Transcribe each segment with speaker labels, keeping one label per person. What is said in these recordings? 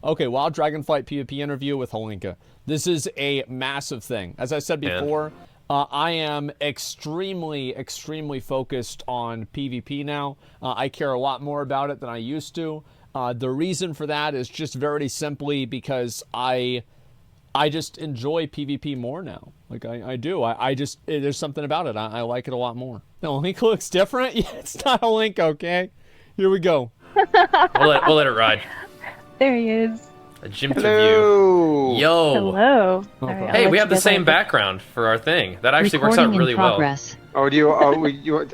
Speaker 1: Okay, WoW Dragonflight PvP Interview with Holinka. This is a massive thing. As I said before, I am extremely focused on PvP now. I care a lot more about it than I used to. The reason for that is just very simply because I just enjoy PvP more now. Like, I do. I just, there's something about it. I like it a lot more. No, Holinka looks different? Yeah, it's not Holinka, okay? Here we go.
Speaker 2: We'll let it ride.
Speaker 3: There he is.
Speaker 2: A gym to view. Yo.
Speaker 3: Hello.
Speaker 1: Okay.
Speaker 3: Right,
Speaker 2: Hey, we have the same background for our thing. That actually works out really well.
Speaker 4: Oh, do you? Oh,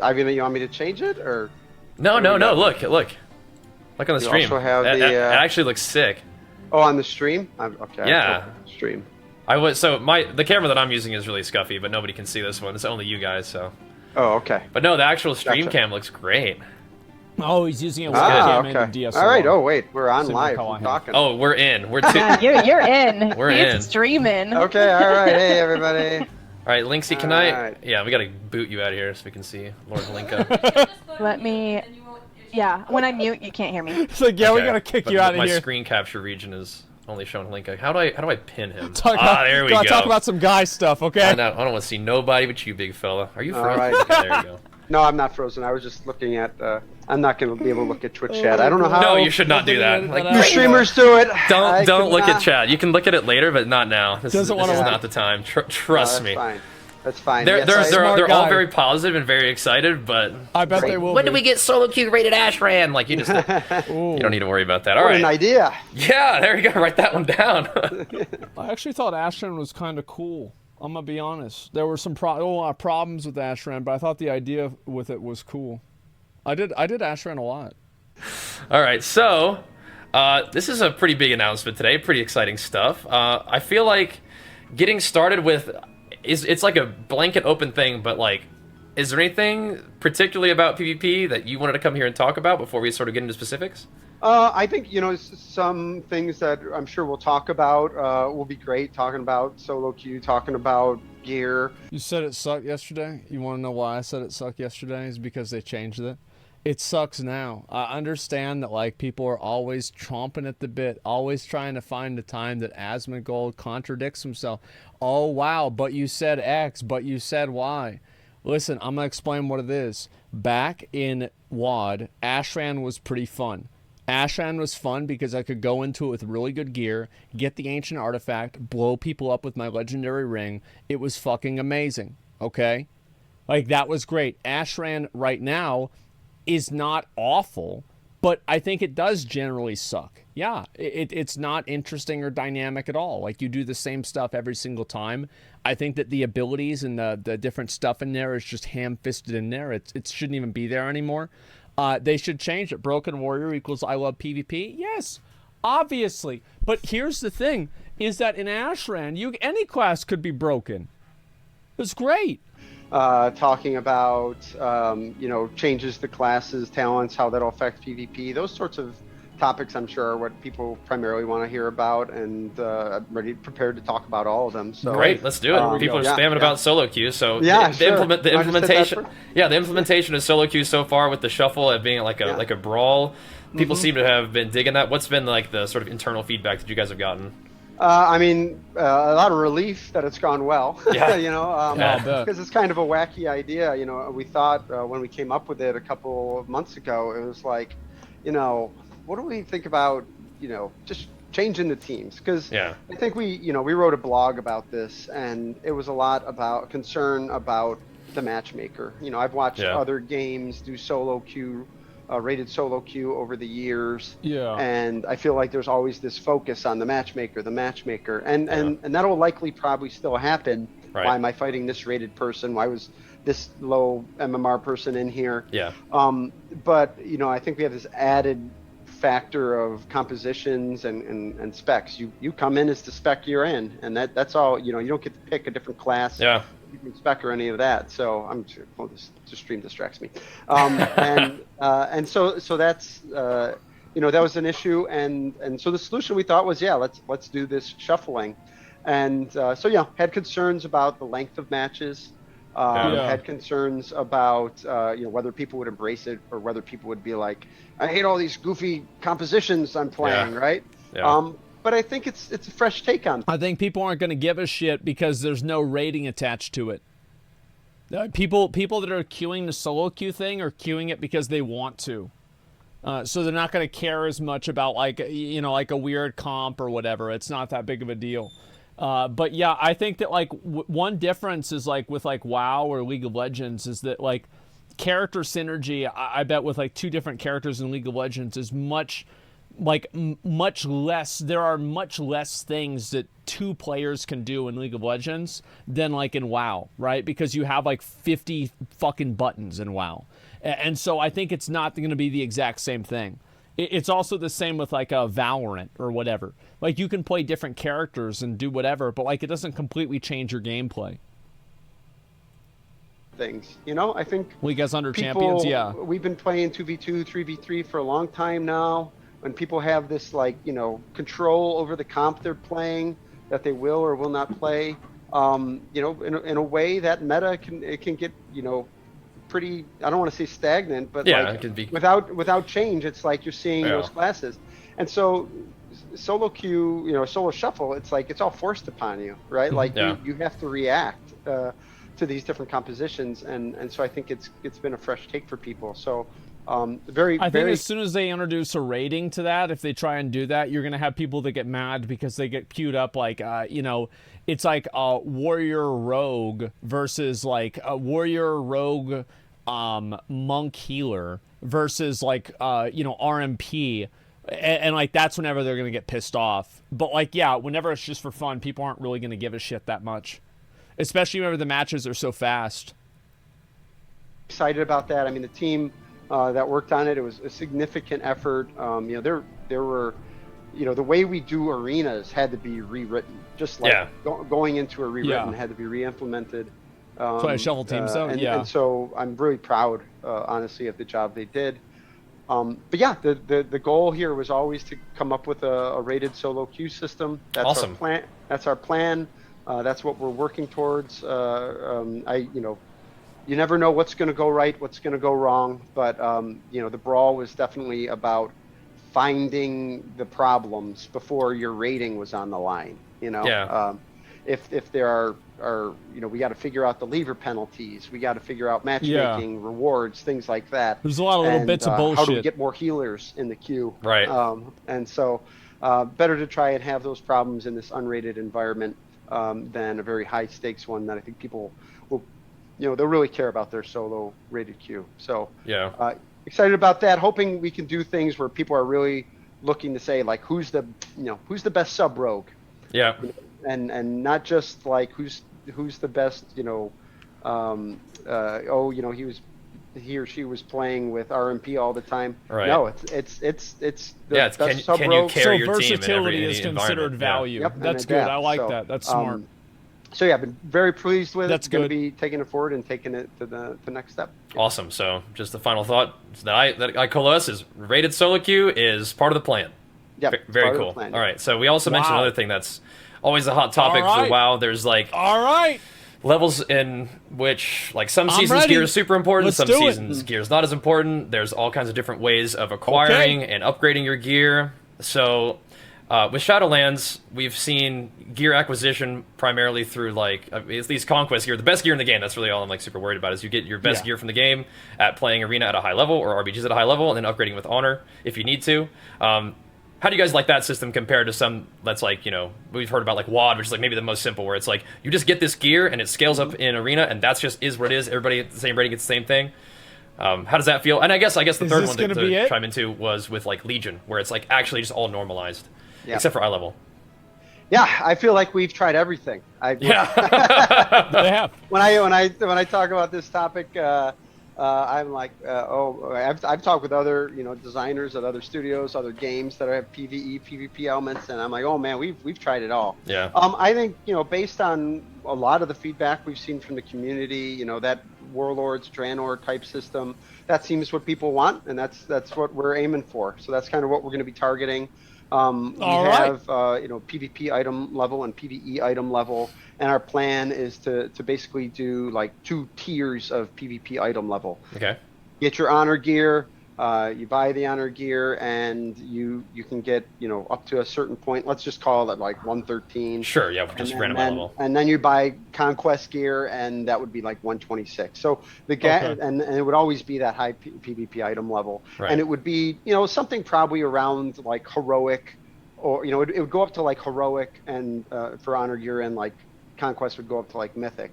Speaker 4: I mean, you want me to change it or?
Speaker 2: No. Look on the stream.
Speaker 4: Also have
Speaker 2: it
Speaker 4: the,
Speaker 2: actually looks sick.
Speaker 4: Oh, on the stream? Okay.
Speaker 2: Yeah.
Speaker 4: Stream.
Speaker 2: The camera that I'm using is really scuffy, but nobody can see this one. It's only you guys, so.
Speaker 4: Oh, okay.
Speaker 2: But no, the actual stream
Speaker 4: Gotcha.
Speaker 2: cam looks great.
Speaker 1: Oh, he's using a webcam and a DSLR.
Speaker 4: All right. Oh, wait. We're on
Speaker 1: Similar
Speaker 4: live.
Speaker 1: to how I
Speaker 4: We're
Speaker 1: have.
Speaker 4: talking.
Speaker 2: Oh, we're in. We're
Speaker 3: You're in.
Speaker 2: We're
Speaker 3: He's
Speaker 2: in.
Speaker 3: streaming.
Speaker 4: Okay. All right. Hey, everybody.
Speaker 2: All right, Linksy, can
Speaker 4: All
Speaker 2: I?
Speaker 4: right.
Speaker 2: Yeah, we gotta boot you out of here so we can see Lord Holinka.
Speaker 3: Let me. Yeah, when I mute, you can't hear me.
Speaker 1: It's like, yeah, we
Speaker 2: Okay,
Speaker 1: gotta kick
Speaker 2: but
Speaker 1: you out of
Speaker 2: my
Speaker 1: here.
Speaker 2: My screen capture region is only showing Holinka. How do I pin him?
Speaker 1: There
Speaker 2: we go.
Speaker 1: Talk about some guy stuff, okay?
Speaker 2: I don't want to see nobody but you, big fella. Are you frozen?
Speaker 4: All right.
Speaker 2: Okay, there you go.
Speaker 4: No, I'm not frozen. I was just looking at. I'm not going to be able to look at Twitch chat. I don't know how.
Speaker 2: No, you should not do that. Like,
Speaker 4: You streamers do it.
Speaker 2: don't look at chat. You can look at it later, but not now. This is not the time. Trust me.
Speaker 4: Fine. That's fine.
Speaker 2: They're
Speaker 1: Smart
Speaker 2: all
Speaker 1: guy.
Speaker 2: very positive and very excited, but
Speaker 1: I bet they will.
Speaker 2: when do we get solo queue rated Ashran? Like you just you don't need to worry about that. All
Speaker 4: What
Speaker 2: right.
Speaker 4: an idea.
Speaker 2: Yeah, there you go. Write that one down.
Speaker 1: I actually thought Ashran was kind of cool. I'm gonna be honest. There were a lot of problems with Ashran, but I thought the idea with it was cool. I did Ashran a lot.
Speaker 2: All right, so this is a pretty big announcement today. Pretty exciting stuff. I feel like getting started with it's like a blanket open thing, but like, is there anything particularly about PvP that you wanted to come here and talk about before we sort of get into specifics?
Speaker 4: I think, some things that I'm sure we'll talk about will be great. Talking about solo queue, talking about gear.
Speaker 1: You said it sucked yesterday. You want to know why I said it sucked yesterday? Is because they changed it. It sucks now. I understand that like people are always chomping at the bit, always trying to find the time that Asmongold contradicts himself. Oh wow, but you said X, but you said Y. Listen, I'm gonna explain what it is. Back in WoD, Ashran was pretty fun. Ashran was fun because I could go into it with really good gear, get the ancient artifact, blow people up with my legendary ring. It was fucking amazing, okay? Like, that was great. Ashran right now is not awful, but I think it does generally suck. Yeah, it's not interesting or dynamic at all. Like, you do the same stuff every single time. I think that the abilities and the different stuff in there is just ham-fisted in there. It shouldn't even be there anymore. They should change it. Broken Warrior equals I love PvP. Yes, obviously. But here's the thing, is that in Ashran, any class could be broken. It's great.
Speaker 4: Talking about, changes to classes, talents, how that'll affect PvP. Those sorts of topics, I'm sure, are what people primarily want to hear about, and I'm prepared to talk about all of them. So
Speaker 2: great, let's do it. People are spamming about solo queue, so the implementation. Yeah, the implementation of solo queue so far with the shuffle of being like a brawl. People seem to have been digging that. What's been like the sort of internal feedback that you guys have gotten?
Speaker 4: A lot of relief that it's gone well.
Speaker 2: Yeah.
Speaker 4: Because it's kind of a wacky idea. We thought when we came up with it a couple of months ago, it was like, what do we think about, just changing the teams? Because I think we wrote a blog about this, and it was a lot about concern about the matchmaker. I've watched other games do solo queue, rated solo queue over the years. Yeah. And I feel like there's always this focus on the matchmaker, and that'll likely probably still happen. Right. Why am I fighting this rated person? Why was this low MMR person in here? Yeah. But I think we have this added factor of compositions and specs. You come in as the spec you're in, and that's all. You don't get to pick a different class. Yeah. Spec or any of that. So I'm sure this stream distracts me. And so that's that was an issue, and so the solution we thought was let's do this shuffling, and had concerns about the length of matches. Had concerns about whether people would embrace it or whether people would be like, I hate all these goofy compositions I'm playing, right?
Speaker 2: Yeah.
Speaker 4: But I think it's a fresh take on.
Speaker 1: I think people aren't going to give a shit because there's no rating attached to it. People that are queuing the solo queue thing are queuing it because they want to. So they're not going to care as much about like a weird comp or whatever. It's not that big of a deal. But yeah, I think that like one difference is like with like WoW or League of Legends is that like character synergy. I bet with like two different characters in League of Legends is much less. There are much less things that two players can do in League of Legends than like in WoW, right? Because you have like 50 fucking buttons in WoW. And so I think it's not going to be the exact same thing. It's also the same with like a Valorant or whatever. Like you can play different characters and do whatever, but like it doesn't completely change your gameplay.
Speaker 4: Things, you know, I think
Speaker 1: League as Under Champions, yeah.
Speaker 4: We've been playing 2v2, 3v3 for a long time now. When people have this like, you know, control over the comp they're playing that they will or will not play, you know, in a way that meta can get, you know, pretty, I don't want to say stagnant, but
Speaker 2: yeah,
Speaker 4: like
Speaker 2: it can be
Speaker 4: without change, it's like you're seeing those classes. And so solo queue, you know, solo shuffle, it's like it's all forced upon you, right? Like you have to react to these different compositions, and so I think it's been a fresh take for people. So I think
Speaker 1: as soon as they introduce a rating to that, if they try and do that, you're gonna have people that get mad because they get queued up like you know, it's like a warrior rogue versus like a warrior rogue monk healer versus like you know, RMP, and like that's whenever they're gonna get pissed off. But like yeah, whenever it's just for fun, people aren't really gonna give a shit that much, especially whenever the matches are so fast.
Speaker 4: Excited about that. I mean, the team that worked on it, it was a significant effort. You know, there were, you know, the way we do arenas had to be rewritten, just like going into a rewritten had to be re-implemented.
Speaker 1: So I shuffle teams though,
Speaker 4: and so I'm really proud, honestly, of the job they did. But yeah, the goal here was always to come up with a rated solo queue system. That's
Speaker 2: awesome.
Speaker 4: Our plan. That's our plan. That's what we're working towards. You know, you never know what's going to go right, what's going to go wrong. But you know, the brawl was definitely about finding the problems before your rating was on the line. You know, if there are you know, we got to figure out the lever penalties, we got to figure out matchmaking, rewards, things like that.
Speaker 1: There's a lot of little bits of bullshit.
Speaker 4: How do we get more healers in the queue?
Speaker 2: Right.
Speaker 4: And so better to try and have those problems in this unrated environment than a very high stakes one that I think people will, you know, they'll really care about their solo rated queue. So excited about that, hoping we can do things where people are really looking to say like, who's the best sub rogue?
Speaker 2: Yeah.
Speaker 4: And not just like who's the best, you know, you know, he or she was playing with RMP all the time.
Speaker 2: Right.
Speaker 4: No, it's the best sub
Speaker 2: can you
Speaker 4: rogue.
Speaker 2: carry
Speaker 1: So
Speaker 2: your team in
Speaker 1: versatility
Speaker 2: any
Speaker 1: is considered value.
Speaker 4: Yep,
Speaker 1: That's good. I like that. That's smart.
Speaker 4: So yeah, I've been very pleased with it.
Speaker 1: That's
Speaker 4: going to
Speaker 1: good.
Speaker 4: be taking it forward and taking it to the next step.
Speaker 2: Awesome. So just the final thought that I coalesce is rated solo queue is part of the plan.
Speaker 4: Yeah,
Speaker 2: very cool. All right. So we also mentioned another thing that's always a hot topic for WoW. There's like levels in which like some seasons gear is super important, some seasons gear is not as important. There's all kinds of different ways of acquiring and upgrading your gear. So with Shadowlands, we've seen gear acquisition primarily through like at least conquest gear, the best gear in the game. That's really all I'm like super worried about is you get your best gear from the game at playing arena at a high level or RBGs at a high level, and then upgrading with honor if you need to. How do you guys like that system compared to some that's like, you know, we've heard about like WoD, which is like maybe the most simple, where it's like you just get this gear and it scales up in arena and that's just is what it is. Everybody at the same rating gets the same thing. How does that feel? And I guess the third one to chime into was with like Legion, where it's like actually just all normalized, except for eye level. Yeah,
Speaker 4: I feel like we've tried everything.
Speaker 1: They have.
Speaker 4: When I talk about this topic, I'm like, I've talked with other, you know, designers at other studios, other games that have PvE, PvP elements, and I'm like, oh man, we've tried it all.
Speaker 2: Yeah.
Speaker 4: I think, you know, based on a lot of the feedback we've seen from the community, you know, that Warlords, Draenor type system, that seems what people want, and that's what we're aiming for. So that's kind of what we're going to be targeting. We have, you know, PvP item level and PvE item level, and our plan is to basically do like 2 tiers of PvP item level.
Speaker 2: Okay.
Speaker 4: Get your honor gear, You buy the honor gear, and you can get, you know, up to a certain point. Let's just call it like 113.
Speaker 2: Sure, yeah, just random level.
Speaker 4: And then you buy conquest gear, and that would be like 126. So the and it would always be that high PvP item level,
Speaker 2: Right.
Speaker 4: and it would be, you know, something probably around like heroic, or, you know, it would go up to like heroic, and for honor gear, and like conquest would go up to like mythic.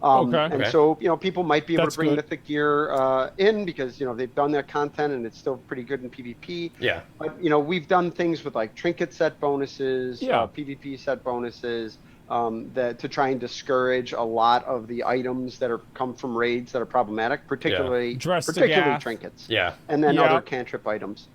Speaker 4: And so, you know, people might be able to bring mythic gear in, because, you know, they've done their content and it's still pretty good in PvP.
Speaker 2: Yeah.
Speaker 4: But, you know, we've done things with like trinket set bonuses, PvP set bonuses, that to try and discourage a lot of the items that come from raids that are problematic, particularly trinkets.
Speaker 2: Yeah.
Speaker 4: And then other cantrip items.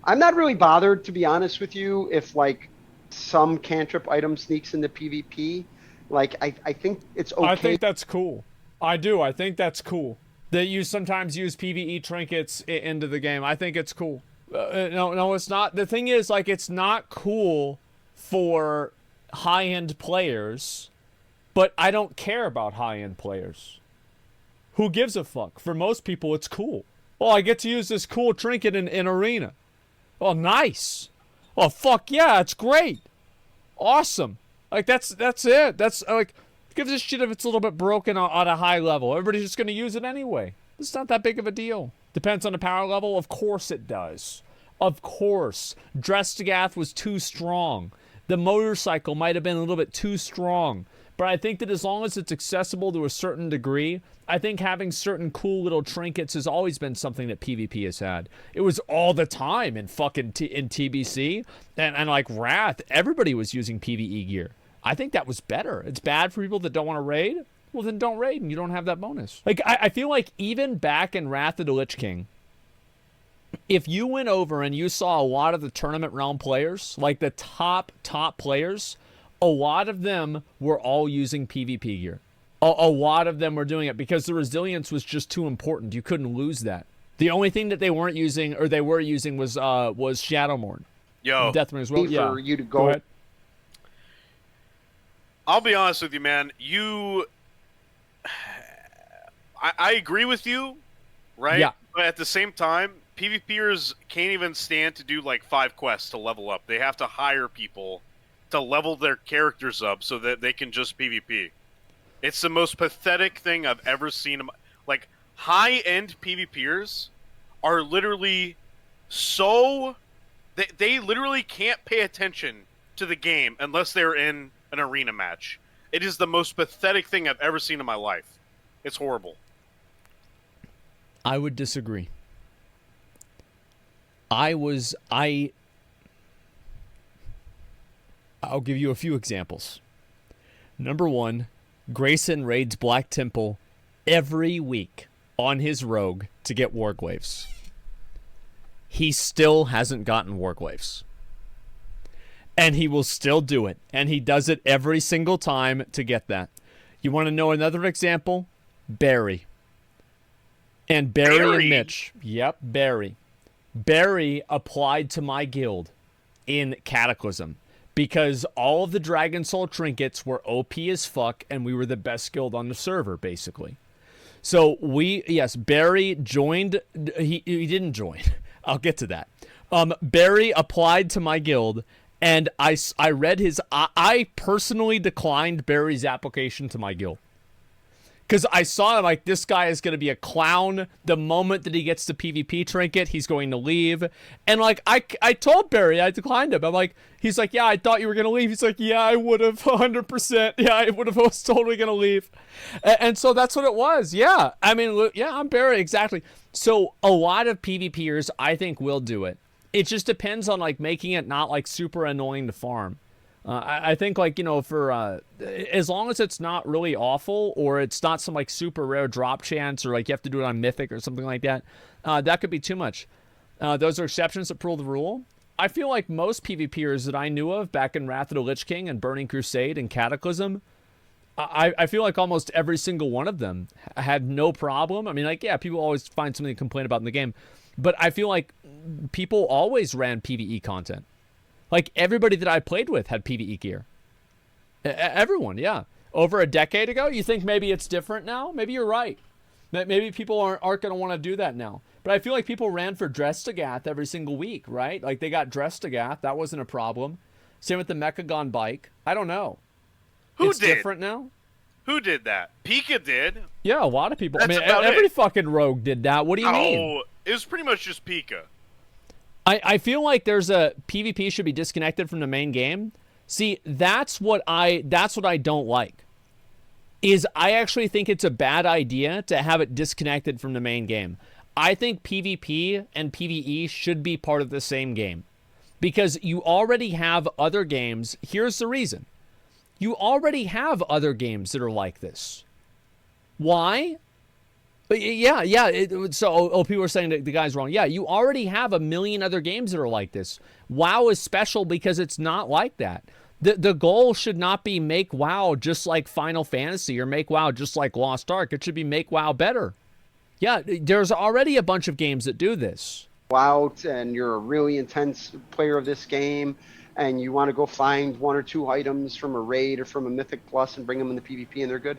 Speaker 4: I'm not really bothered, to be honest with you, if like some cantrip item sneaks into PvP. Like, I think it's okay.
Speaker 1: I think that's cool. I do. I think that's cool that you sometimes use PvE trinkets into the game. I think it's cool. No, it's not. The thing is, like, it's not cool for high-end players, but I don't care about high-end players. Who gives a fuck? For most people, it's cool. Oh, I get to use this cool trinket in arena. Oh, nice. Oh, fuck yeah, it's great. Awesome. Like, that's it. That's, like, gives a shit if it's a little bit broken on a high level. Everybody's just going to use it anyway. It's not that big of a deal. Depends on the power level. Of course it does. Of course. Drestagath was too strong. The motorcycle might have been a little bit too strong. But I think that as long as it's accessible to a certain degree, I think having certain cool little trinkets has always been something that PvP has had. It was all the time in fucking in TBC. And like Wrath, everybody was using PvE gear. I think that was better. It's bad for people that don't want to raid. Well, then don't raid and you don't have that bonus. Like, I feel like even back in Wrath of the Lich King, if you went over and you saw a lot of the tournament realm players, like the top players, a lot of them were all using PvP gear. A lot of them were doing it because the resilience was just too important. You couldn't lose that. The only thing that they weren't using, or they were using, was Shadowmourne.
Speaker 5: Yo.
Speaker 1: Deathmourne as well.
Speaker 4: For you to go
Speaker 1: ahead.
Speaker 5: I'll be honest with you, man. I agree with you, right?
Speaker 1: Yeah.
Speaker 5: But at the same time, PvPers can't even stand to do like 5 quests to level up. They have to hire people to level their characters up so that they can just PvP. It's the most pathetic thing I've ever seen. Like, high-end PvPers are literally so... They literally can't pay attention to the game unless they're in an arena match. It is the most pathetic thing I've ever seen in my life. It's horrible.
Speaker 1: I would disagree. I'll give you a few examples. Number one, Grayson raids Black Temple every week on his rogue to get Warglaves. He still hasn't gotten Warglaves. And he will still do it. And he does it every single time to get that. You want to know another example? Barry. And Barry and Mitch. Yep, Barry. Barry applied to my guild in Cataclysm because all of the Dragon Soul trinkets were OP as fuck and we were the best guild on the server, basically. So Barry joined. He didn't join. I'll get to that. Barry applied to my guild and I read his... I personally declined Barry's application to my guild. Because I saw him like, this guy is going to be a clown. The moment that he gets the PvP trinket, he's going to leave. And like, I told Barry, I declined him. I'm like, he's like, yeah, I thought you were going to leave. He's like, yeah, I would have 100%. Yeah, I would have. I was totally going to leave. And so that's what it was. Yeah. I mean, yeah, I'm Barry. Exactly. So a lot of PvPers, I think, will do it. It just depends on like making it not like super annoying to farm. I think, like, you know, for as long as it's not really awful or it's not some like super rare drop chance or like you have to do it on Mythic or something like that, that could be too much. Those are exceptions that prove the rule. I feel like most PvPers that I knew of back in Wrath of the Lich King and Burning Crusade and Cataclysm, I feel like almost every single one of them had no problem. I mean, like, yeah, people always find something to complain about in the game, but I feel like people always ran PvE content. Like, everybody that I played with had PvE gear. Everyone, yeah. Over a decade ago, you think maybe it's different now? Maybe you're right. Maybe people aren't going to want to do that now. But I feel like people ran for Drestagath every single week, right? Like they got Drestagath. That wasn't a problem. Same with the Mechagon bike. I don't know.
Speaker 5: Who
Speaker 1: it's
Speaker 5: did?
Speaker 1: different now.
Speaker 5: Who did that? Pika did.
Speaker 1: Yeah, a lot of people.
Speaker 5: That's
Speaker 1: I mean,
Speaker 5: about
Speaker 1: every
Speaker 5: it.
Speaker 1: fucking rogue did that. What do you mean?
Speaker 5: Oh, it was pretty much just Pika.
Speaker 1: I feel like there's a PvP should be disconnected from the main game. See, that's what I don't like. Is I actually think it's a bad idea to have it disconnected from the main game. I think PvP and PvE should be part of the same game. Because you already have other games. Here's the reason. You already have other games that are like this. Why? Yeah. People are saying that the guy's wrong. Yeah, you already have a million other games that are like this. WoW is special because it's not like that. The goal should not be make WoW just like Final Fantasy or make WoW just like Lost Ark. It should be make WoW better. Yeah, there's already a bunch of games that do this.
Speaker 4: Out and you're a really intense player of this game and you want to go find 1 or 2 items from a raid or from a Mythic Plus and bring them in the PvP and they're good.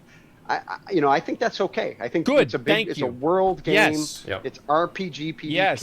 Speaker 4: I think that's okay. I think
Speaker 1: good.
Speaker 4: it's a world game.
Speaker 1: Yes.
Speaker 2: Yep.
Speaker 4: It's RPG, PvP.
Speaker 1: Yes.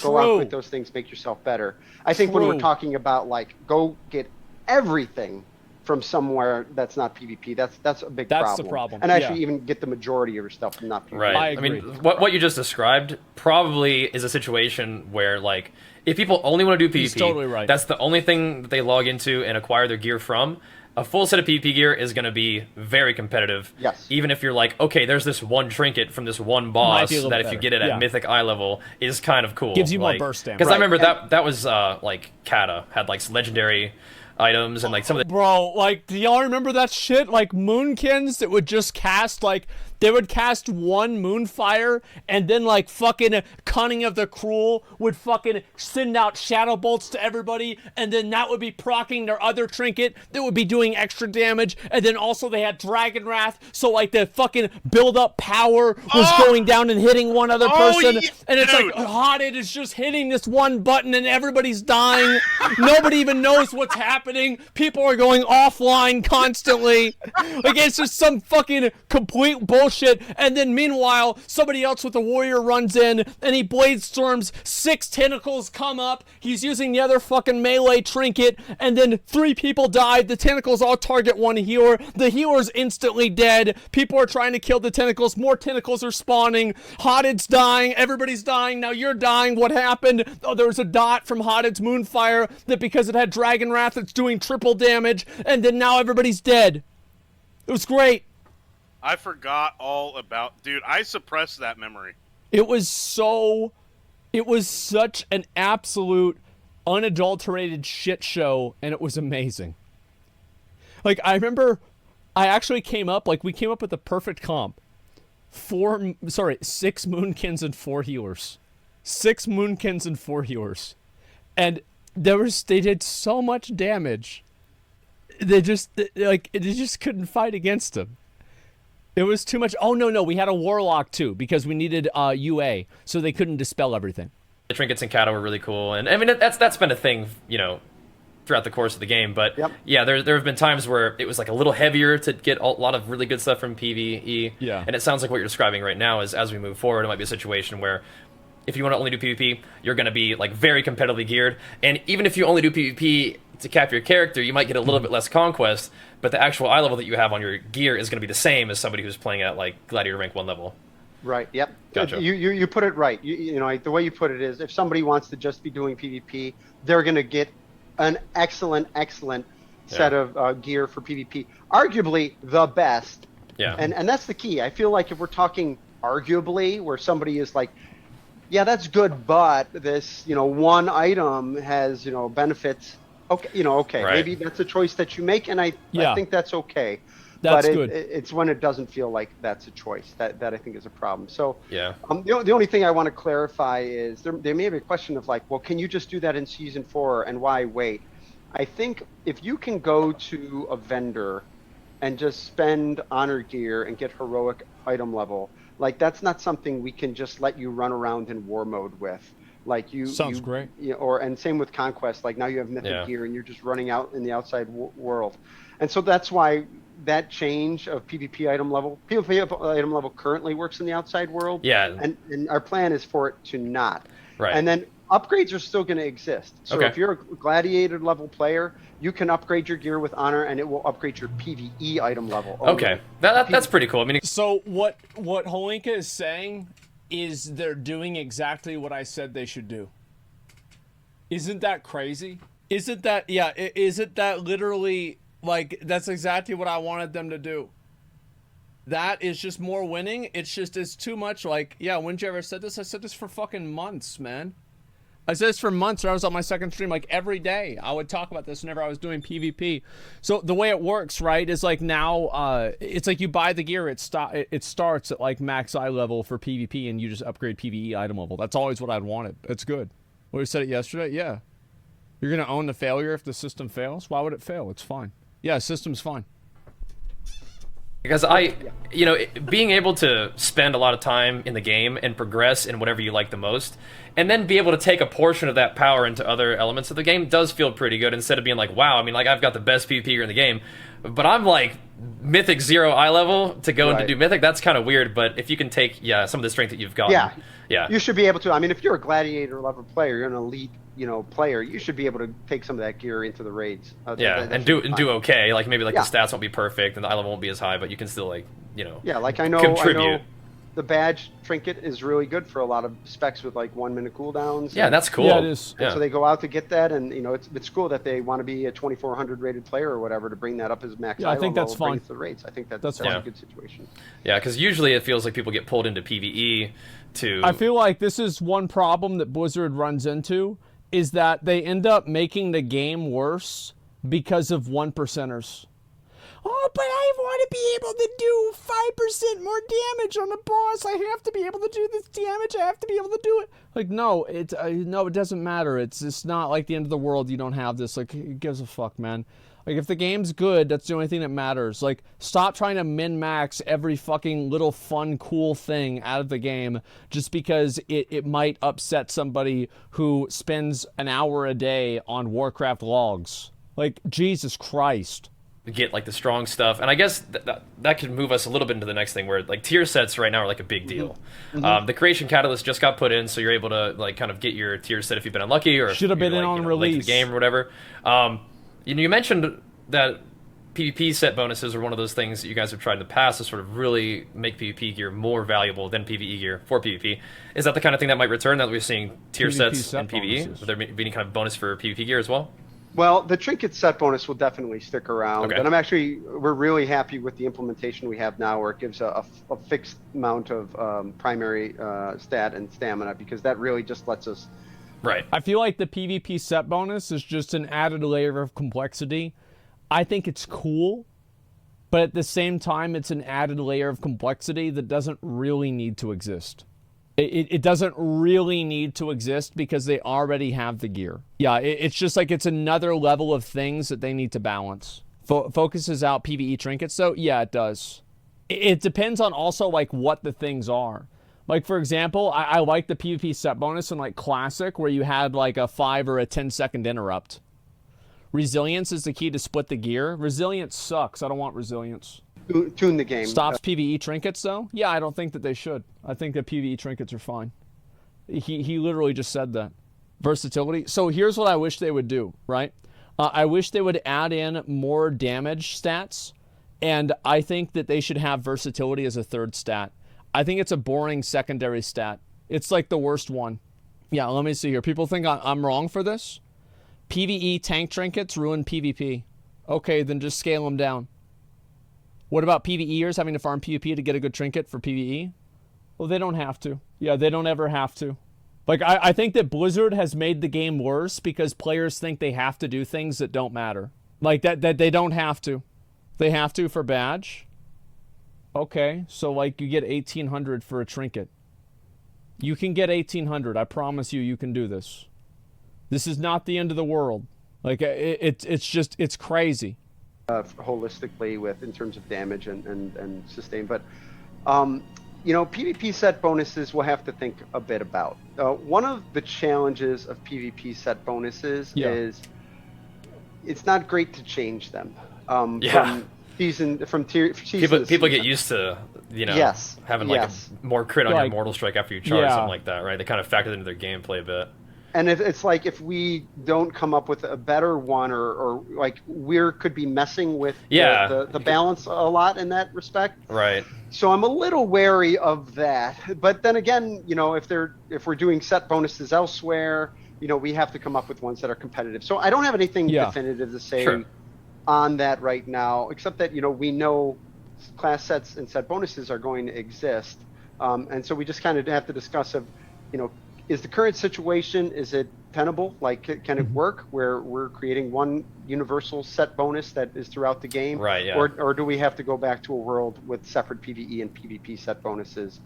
Speaker 4: Go out
Speaker 1: True.
Speaker 4: with those things, make yourself better. I think when we're
Speaker 1: True.
Speaker 4: talking about like go get everything from somewhere that's not PvP, that's a big problem.
Speaker 1: That's the problem.
Speaker 4: And actually
Speaker 1: Yeah.
Speaker 4: even get the majority of your stuff from not PvP.
Speaker 2: Right.
Speaker 1: I
Speaker 2: I mean,
Speaker 1: agree.
Speaker 2: what you just described probably is a situation where, like, if people only want to do PvP,
Speaker 1: He's totally right.
Speaker 2: that's the only thing that they log into and acquire their gear from. A full set of PvP gear is going to be very competitive.
Speaker 4: Yes.
Speaker 2: Even if you're like, okay, there's this one trinket from this one
Speaker 1: Might
Speaker 2: boss
Speaker 1: be a little
Speaker 2: that if you
Speaker 1: better.
Speaker 2: get it at
Speaker 1: Yeah.
Speaker 2: Mythic eye level is kind of cool.
Speaker 1: Gives you more burst damage.
Speaker 2: Because I
Speaker 4: Right.
Speaker 2: remember that was like Kata had like legendary items and like some of the
Speaker 1: Bro, like, do y'all remember that shit? Like, Moonkins that would just cast, like, they would cast one Moonfire, and then, like, fucking Cunning of the Cruel would fucking send out Shadow Bolts to everybody, and then that would be proccing their other trinket that would be doing extra damage, and then also they had Dragon Wrath, so, like, the fucking build-up power was going down and hitting one other person, and it's
Speaker 5: dude.
Speaker 1: like, Hodded is just hitting this one button, and everybody's dying. Nobody even knows what's happening. People are going offline constantly. Like, it's just some fucking complete bullshit. And then meanwhile, somebody else with a warrior runs in and he blade storms. 6 tentacles come up. He's using the other fucking melee trinket. And then 3 people died. The tentacles all target one healer. The healer's instantly dead. People are trying to kill the tentacles. More tentacles are spawning. Hodded's dying. Everybody's dying. Now you're dying. What happened? Oh, there was a dot from Hodded's Moonfire that because it had Dragon Wrath, it's doing triple damage. And then now everybody's dead. It was great.
Speaker 5: I forgot all about... Dude, I suppressed that memory.
Speaker 1: It was such an absolute unadulterated shit show, and it was amazing. Like, I remember I actually came up with the perfect comp. 6 Moonkins and 4 healers. 6 Moonkins and 4 healers. And they did so much damage. They just couldn't fight against them. It was too much. Oh, no, we had a Warlock, too, because we needed UA, so they couldn't dispel everything.
Speaker 2: The trinkets in Kata were really cool, and I mean that's been a thing, throughout the course of the game. But
Speaker 4: Yep.
Speaker 2: yeah, there have been times where it was like a little heavier to get a lot of really good stuff from PvE.
Speaker 1: Yeah.
Speaker 2: And it sounds like what you're describing right now is as we move forward, it might be a situation where if you want to only do PvP, you're going to be like very competitively geared, and even if you only do PvP to cap your character, you might get a little bit less conquest, but the actual eye level that you have on your gear is going to be the same as somebody who's playing at like Gladiator rank 1 level.
Speaker 4: Right. Yep.
Speaker 2: Gotcha.
Speaker 4: You put it right. The way you put it is, if somebody wants to just be doing PvP, they're going to get an excellent set of gear for PvP. Arguably the best.
Speaker 2: Yeah.
Speaker 4: And that's the key. I feel like if we're talking arguably, where somebody is like, yeah, that's good, but this one item has benefits. Okay,
Speaker 2: Right.
Speaker 4: maybe that's a choice that you make, and I think that's okay.
Speaker 1: That's
Speaker 4: but
Speaker 1: good.
Speaker 4: It's when it doesn't feel like that's a choice that I think is a problem. So
Speaker 2: Yeah.
Speaker 4: the only thing I want to clarify is there may be a question of like, well, can you just do that in Season 4 and why wait? I think if you can go to a vendor and just spend honor gear and get heroic item level, like that's not something we can just let you run around in war mode with. Like
Speaker 1: Sounds great.
Speaker 4: And same with Conquest. Like now you have mythic
Speaker 2: Yeah.
Speaker 4: gear and you're just running out in the outside world, and so that's why that change of PvP item level, PvP item level currently works in the outside world.
Speaker 2: Yeah.
Speaker 4: And our plan is for it to not.
Speaker 2: Right.
Speaker 4: And then upgrades are still going to exist. So
Speaker 2: Okay.
Speaker 4: if you're a gladiator level player, you can upgrade your gear with honor, and it will upgrade your PvE item level.
Speaker 2: Okay, that's pretty cool. I mean,
Speaker 1: So what Holinka is saying is they're doing exactly what I said they should do. Isn't that crazy? Isn't that literally, like, that's exactly what I wanted them to do? That is just more winning. It's too much. Like, yeah, when'd you ever said this? I said this for fucking months, man. I said this for months. When I was on my second stream, like, every day I would talk about this whenever I was doing PvP. So the way it works, right, is like now it's like you buy the gear, it starts at like max eye level for PvP, and you just upgrade PvE item level. That's always what I'd wanted. It's good. We said it yesterday. Yeah, you're gonna own the failure if the system fails. Why would it fail? It's fine. Yeah, system's fine.
Speaker 2: because being able to spend a lot of time in the game and progress in whatever you like the most, and then be able to take a portion of that power into other elements of the game does feel pretty good, instead of being like, wow, I mean, like, I've got the best PvP gear in the game, but I'm like Mythic 0 eye level to go into do Mythic. That's kind of weird, but if you can take, some of the strength that you've got. Yeah.
Speaker 4: You should be able to. I mean, if you're a gladiator level player, you're an elite, player, you should be able to take some of that gear into the raids.
Speaker 2: And do okay. Like, maybe like the stats won't be perfect and the eye level won't be as high, but you can still, like,
Speaker 4: Yeah, like I know the badge trinket is really good for a lot of specs with like 1 minute cooldowns.
Speaker 2: Yeah, that's cool.
Speaker 1: Yeah, it is.
Speaker 4: So they go out to get that, and it's cool that they want to be a 2400 rated player or whatever to bring that up as max.
Speaker 1: Yeah, I think that's fine.
Speaker 4: The rates. I think that's
Speaker 1: fine.
Speaker 4: a good situation.
Speaker 2: Yeah, because usually it feels like people get pulled into PvE to.
Speaker 1: I feel like this is one problem that Blizzard runs into, is that they end up making the game worse because of 1%ers. Oh, but I want to be able to do 5% more damage on the boss. I have to be able to do this damage. I have to be able to do it. Like, no, it doesn't matter. It's not like the end of the world. You don't have this. Like, who gives a fuck, man? Like, if the game's good, that's the only thing that matters. Like, stop trying to min-max every fucking little fun, cool thing out of the game just because it might upset somebody who spends an hour a day on Warcraft logs. Like, Jesus Christ.
Speaker 2: Get like the strong stuff, and I guess that could move us a little bit into the next thing, where like tier sets right now are like a big deal. The creation catalyst just got put in, so you're able to like kind of get your tier set if you've been unlucky or
Speaker 1: should have been in on release
Speaker 2: late to the game or whatever. You mentioned that PvP set bonuses are one of those things that you guys have tried in the past to sort of really make PvP gear more valuable than PvE gear for PvP. Is that the kind of thing that might return, that we're seeing tier sets in PvE? Would there be any kind of bonus for PvP gear as well?
Speaker 4: Well, the trinket set bonus will definitely stick around,
Speaker 2: Okay.
Speaker 4: and we're really happy with the implementation we have now, where it gives a fixed amount of primary stat and stamina, because that really just lets us.
Speaker 2: Right.
Speaker 1: I feel like the PvP set bonus is just an added layer of complexity. I think it's cool, but at the same time, it's an added layer of complexity that doesn't really need to exist. It doesn't really need to exist because they already have the gear. Yeah, it's just like it's another level of things that they need to balance. Focuses out PvE trinkets, so yeah, it does. It depends on also like what the things are. Like, for example, I like the PvP set bonus in like Classic, where you had like a 5 or a 10-second interrupt. Resilience is the key to split the gear. Resilience sucks. I don't want resilience.
Speaker 4: Tune the game.
Speaker 1: Stops PvE trinkets, though? Yeah, I don't think that they should. I think that PvE trinkets are fine. He literally just said that. Versatility. So here's what I wish they would do, right? I wish they would add in more damage stats, and I think that they should have versatility as a third stat. I think it's a boring secondary stat. It's like the worst one. Yeah, let me see here. People think I'm wrong for this? PvE tank trinkets ruin PvP. Okay, then just scale them down. What about PvEers having to farm PvP to get a good trinket for PvE? Well, they don't have to. Yeah, they don't ever have to. Like, I think that Blizzard has made the game worse because players think they have to do things that don't matter. Like, that they don't have to. They have to for badge. Okay, so, like, you get 1,800 for a trinket. You can get 1,800. I promise you can do this. This is not the end of the world. Like, it's crazy.
Speaker 4: Holistically in terms of damage and sustain, but PvP set bonuses we'll have to think a bit about. One of the challenges of PvP set bonuses is it's not great to change them. season from tier season.
Speaker 2: People
Speaker 4: to season.
Speaker 2: get used to
Speaker 4: Yes.
Speaker 2: having like
Speaker 4: Yes.
Speaker 2: a more crit on
Speaker 1: Like-
Speaker 2: your mortal strike after you charge,
Speaker 1: Yeah.
Speaker 2: something like that, right? They kind of factor into their gameplay a bit.
Speaker 4: And it's like if we don't come up with a better one, or like could be messing with the balance a lot in that respect.
Speaker 2: Right.
Speaker 4: So I'm a little wary of that. But then again, if we're doing set bonuses elsewhere, we have to come up with ones that are competitive. So I don't have anything definitive to say on that right now, except that we know class sets and set bonuses are going to exist, and so we just kind of have to discuss is the current situation, is it tenable? Like, can it work where we're creating one universal set bonus that is throughout the game?
Speaker 2: Right, yeah.
Speaker 4: Or do we have to go back to a world with separate PvE and PvP set bonuses?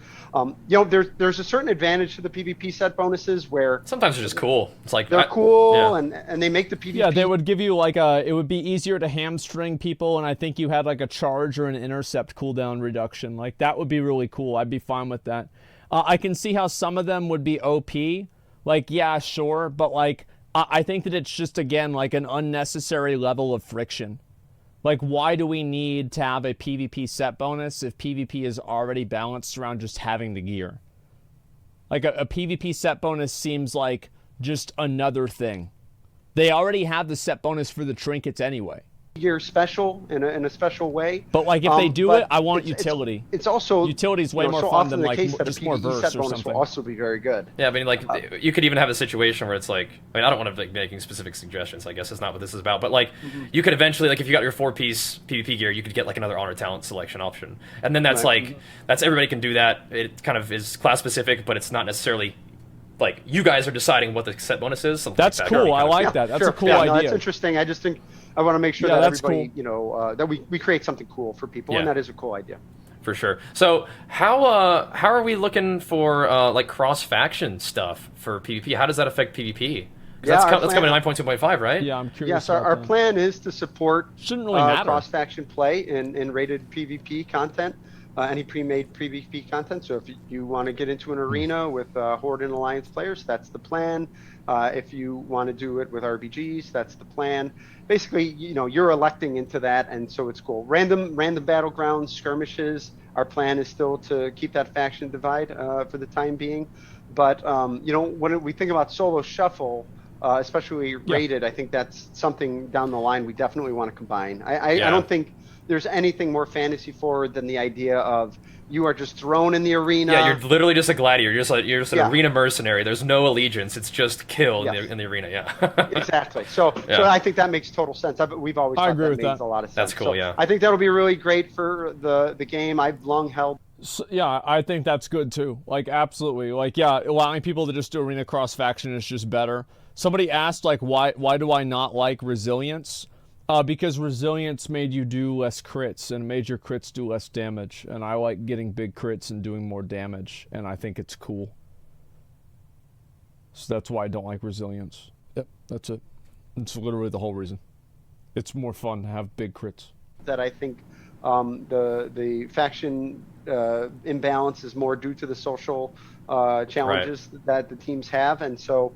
Speaker 4: There's a certain advantage to the PvP set bonuses where
Speaker 2: sometimes they're just cool. It's like
Speaker 4: they're cool,
Speaker 2: yeah.
Speaker 4: and they make the PvP.
Speaker 1: Yeah, they would give you it would be easier to hamstring people, and I think you had like a charge or an intercept cooldown reduction. Like, that would be really cool. I'd be fine with that. I can see how some of them would be OP. Like, yeah, sure, but like, I think that it's just, again, like an unnecessary level of friction. Like, why do we need to have a PvP set bonus if PvP is already balanced around just having the gear? Like, a PvP set bonus seems like just another thing. They already have the set bonus for the trinkets anyway.
Speaker 4: Gear special in a special way.
Speaker 1: But like, if they do it, I want utility.
Speaker 4: It's also
Speaker 1: utility's way more
Speaker 4: so
Speaker 1: fun
Speaker 4: often
Speaker 1: than
Speaker 4: the
Speaker 1: like
Speaker 4: case that
Speaker 1: just
Speaker 4: a
Speaker 1: more
Speaker 4: PvE
Speaker 1: verse
Speaker 4: set
Speaker 1: or
Speaker 4: bonus
Speaker 1: something.
Speaker 4: will also be very good.
Speaker 2: Yeah, I mean, like, you could even have a situation where it's like, I mean, I don't want to be making specific suggestions. I guess that's not what this is about. But like, you could eventually, like, if you got your 4-piece PvP gear, you could get like another honor talent selection option, and then that's like, that's everybody can do that. It kind of is class specific, but it's not necessarily like you guys are deciding what the set bonus is.
Speaker 1: That's
Speaker 2: like
Speaker 1: cool. I like that. That's a cool idea.
Speaker 4: No, that's interesting. I just think I want to make sure that everybody,
Speaker 1: cool.
Speaker 4: that we create something cool for people, and that is a cool idea.
Speaker 2: For sure. So how are we looking for like cross faction stuff for PvP? How does that affect PvP? That's coming in 9.2.5, right?
Speaker 1: Yeah, I'm curious.
Speaker 4: Yes, our plan is to support
Speaker 1: shouldn't really matter
Speaker 4: cross faction play in rated PvP content. Any pre-made PvP content. So if you want to get into an arena with Horde and Alliance players, that's the plan. If you want to do it with RBGs, that's the plan. Basically, you're electing into that, and so it's cool. Random battlegrounds, skirmishes. Our plan is still to keep that faction divide for the time being. But when we think about solo shuffle, especially rated, I think that's something down the line we definitely want to combine. I don't think there's anything more fantasy forward than the idea of you are just thrown in the arena.
Speaker 2: Yeah, you're literally just a gladiator. You're just an arena mercenary. There's no allegiance. It's just kill in the arena. Yeah.
Speaker 4: Exactly. So I think that makes total sense. We've always thought that makes a lot of sense.
Speaker 2: That's cool.
Speaker 4: So I think that'll be really great for the game. I've long held.
Speaker 1: So, yeah, I think that's good too. Like, absolutely. Like, yeah, allowing people to just do arena cross faction is just better. Somebody asked, like, why do I not like resilience? Because resilience made you do less crits and made your crits do less damage. And I like getting big crits and doing more damage, and I think it's cool. So that's why I don't like resilience. Yep, that's it. It's literally the whole reason. It's more fun to have big crits.
Speaker 4: That I think the faction imbalance is more due to the social challenges that the teams have, and so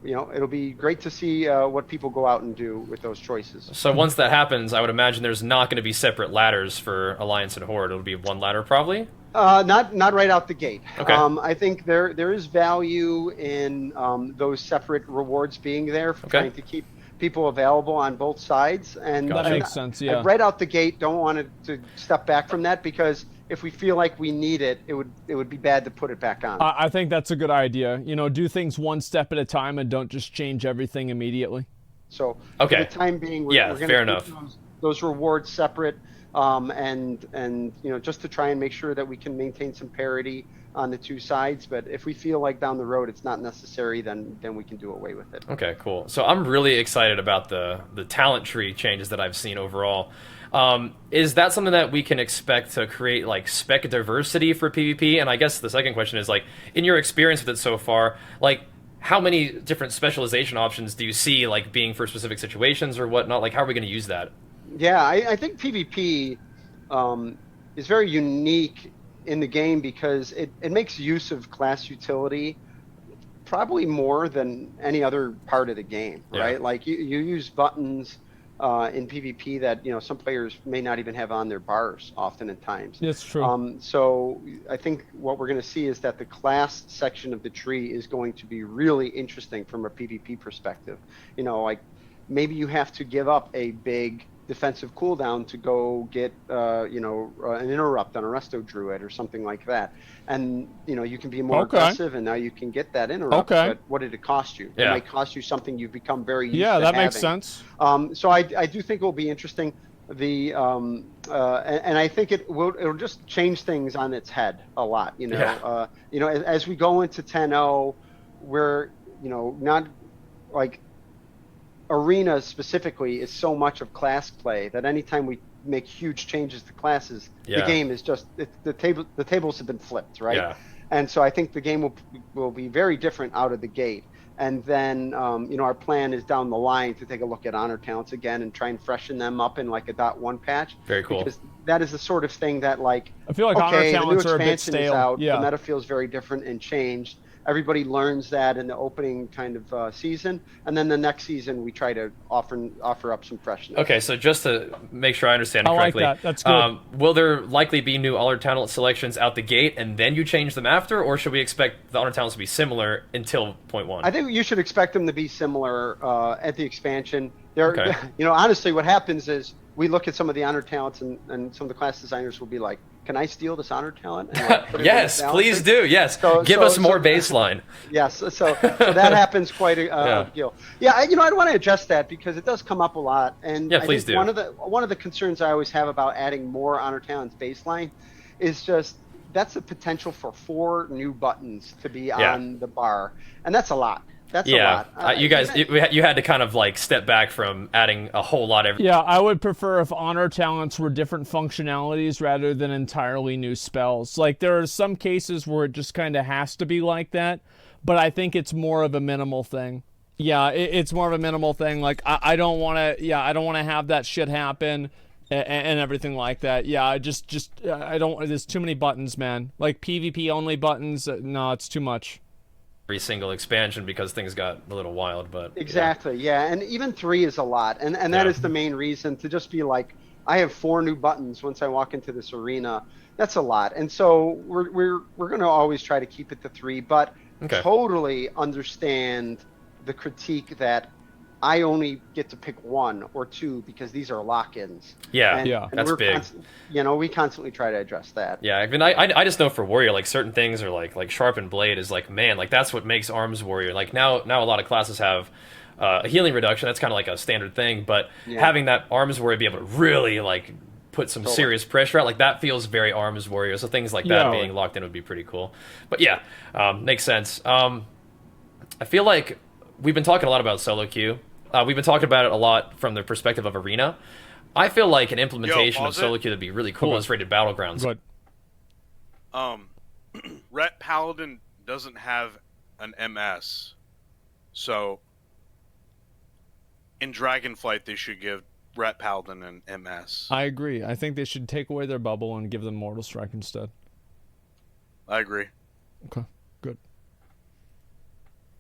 Speaker 4: it'll be great to see what people go out and do with those choices.
Speaker 2: So once that happens, I would imagine there's not going to be separate ladders for Alliance and Horde. It'll be one ladder probably?
Speaker 4: Not right out the gate.
Speaker 2: Okay.
Speaker 4: I think there is value in those separate rewards being there for trying to keep people available on both sides. And
Speaker 1: that makes sense, yeah.
Speaker 4: Right out the gate, don't want to step back from that, because if we feel like we need it, it would be bad to put it back on.
Speaker 1: I think that's a good idea. Do things one step at a time and don't just change everything immediately.
Speaker 4: So for the time being, we're going to keep those rewards separate, and just to try and make sure that we can maintain some parity on the two sides. But if we feel like down the road it's not necessary, then we can do away with it.
Speaker 2: Okay, cool. So I'm really excited about the talent tree changes that I've seen overall. Is that something that we can expect to create like spec diversity for PvP? And I guess the second question is, like, in your experience with it so far, like, how many different specialization options do you see, like, being for specific situations or whatnot? Like, how are we going to use that?
Speaker 4: Yeah, I think PvP is very unique in the game because it makes use of class utility probably more than any other part of the game, right? Like you use buttons in PvP that some players may not even have on their bars often at times.
Speaker 1: That's true.
Speaker 4: So I think what we're going to see is that the class section of the tree is going to be really interesting from a PvP perspective. Like maybe you have to give up a big defensive cooldown to go get an interrupt on a resto druid or something like that, and you can be more aggressive, and now you can get that interrupt. But what did it cost you? It might cost you something you've become very used to
Speaker 1: that
Speaker 4: having.
Speaker 1: makes sense.
Speaker 4: So I do think it will be interesting. And I think it'll just change things on its head a lot. As we go into 10.0, we're not like. Arena specifically is so much of class play that anytime we make huge changes to classes, the game is just the tables have been flipped, right?
Speaker 2: Yeah.
Speaker 4: And so I think the game will be very different out of the gate. And then our plan is down the line to take a look at honor talents again and try and freshen them up in like a .1 patch.
Speaker 2: Very cool.
Speaker 4: Because that is the sort of thing that I
Speaker 1: feel like honor talents
Speaker 4: the new
Speaker 1: are a bit
Speaker 4: expansion
Speaker 1: stale.
Speaker 4: is out.
Speaker 1: Yeah.
Speaker 4: The meta feels very different and changed. Everybody learns that in the opening kind of season, and then the next season we try to offer up some freshness.
Speaker 2: Okay, so just to make sure I understand it correctly,
Speaker 1: I like that. That's good.
Speaker 2: Will there likely be new honor talent selections out the gate, and then you change them after, or should we expect the honor talents to be similar until 0.1?
Speaker 4: I think you should expect them to be similar at the expansion.
Speaker 2: Okay.
Speaker 4: Honestly, what happens is we look at some of the honor talents, and some of the class designers will be like, "Can I steal this honor talent?" And, put it
Speaker 2: yes,
Speaker 4: in
Speaker 2: please do. Yes, give us more baseline.
Speaker 4: Yes, so that happens quite a deal. Yeah, I want to address that because it does come up a lot. And
Speaker 2: yeah,
Speaker 4: I
Speaker 2: please
Speaker 4: think
Speaker 2: do.
Speaker 4: One of the concerns I always have about adding more honor talents baseline is just that's the potential for 4 new buttons to be on the bar, and that's a lot. That's a lot.
Speaker 2: You guys, you had to kind of like step back from adding a whole lot of.
Speaker 1: Yeah, I would prefer if honor talents were different functionalities rather than entirely new spells. Like there are some cases where it just kind of has to be like that, but I think it's more of a minimal thing. Yeah, it's more of a minimal thing. Like I don't want to. Yeah, I don't want to have that shit happen and everything like that. Yeah, I don't. There's too many buttons, man. Like PvP only buttons. No, it's too much.
Speaker 2: Every single expansion because things got a little wild, but
Speaker 4: exactly, and even 3 is a lot, and that is the main reason to just be like, I have 4 new buttons once I walk into this arena. That's a lot, and so we're going to always try to keep it to 3, but totally understand the critique that I only get to pick 1 or 2 because these are lock-ins. And
Speaker 2: that's big.
Speaker 4: We constantly try to address that.
Speaker 2: Yeah, I mean, I just know for Warrior, like certain things are like Sharpened Blade is like, man, like that's what makes Arms Warrior. Like now a lot of classes have a healing reduction. That's kind of like a standard thing, but having that Arms Warrior be able to really like put some serious pressure out, like that feels very Arms Warrior. So things like that being locked in would be pretty cool. But makes sense. I feel like we've been talking a lot about solo queue. We've been talking about it a lot from the perspective of Arena. I feel like an implementation of solo queue that'd be really cool is Rated Battlegrounds.
Speaker 5: Ret Paladin doesn't have an MS, so in Dragonflight they should give Ret Paladin an MS.
Speaker 1: I agree. I think they should take away their bubble and give them Mortal Strike instead.
Speaker 5: I agree.
Speaker 1: Okay, good.